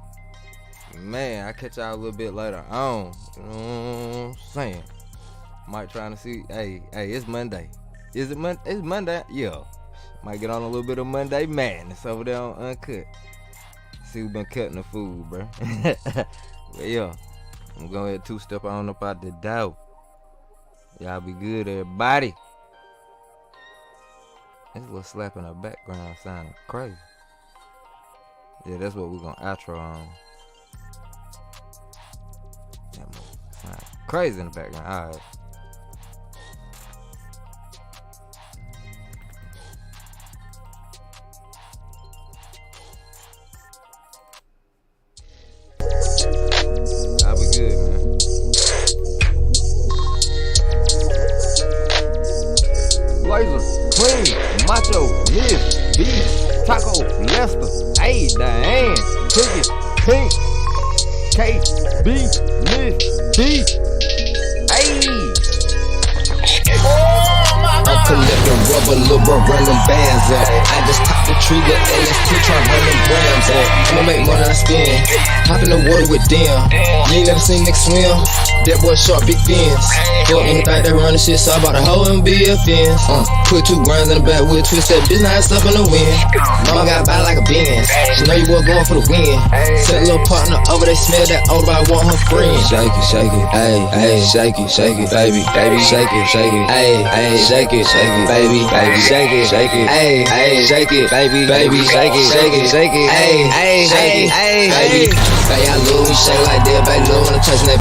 Man, I'll catch y'all a little bit later on. You know what I'm saying? Might trying to see. Hey, it's Monday. Is it Monday? It's Monday. Yeah. Might get on a little bit of Monday madness over there on Uncut. See, we been cutting the food, bro. But yeah, I'm going to go ahead 2-step on up out the door. Y'all be good, everybody. This little slap in the background sounding crazy. Yeah, that's what we're going to outro on. That sound crazy in the background. All right. I'll be good, man. Blazer, Clean, Macho, Miss, Beef, Taco, Lester, hey, Diane, Cookie, Pink, K, B, Miss, D, hey. I'm collecting rubber, little bro, run them bands up. I just pop the trigger, LST, try run them grams up. I'ma make money, I spin. Hop in the water with them. You ain't never seen niggas swim. That boy short, big fins. Fuck anybody that run the shit, so I bought a hoe and be a fence. Put 2 grinds in the back with twist that bitch, now it's up in the wind. Mama got body like a Benz. She know you boy going for the win. Set a little partner over, they smell that old, but I want her friend. Shake it, ayy, ayy, shake it, baby, baby, shake it, ayy, ayy, shake it, baby, baby, shake it, ayy, ayy, shake it, baby, baby, shake it, ayy, ayy, shake it, ayy, baby. Say I love we shake like that, baby, love when I touch that.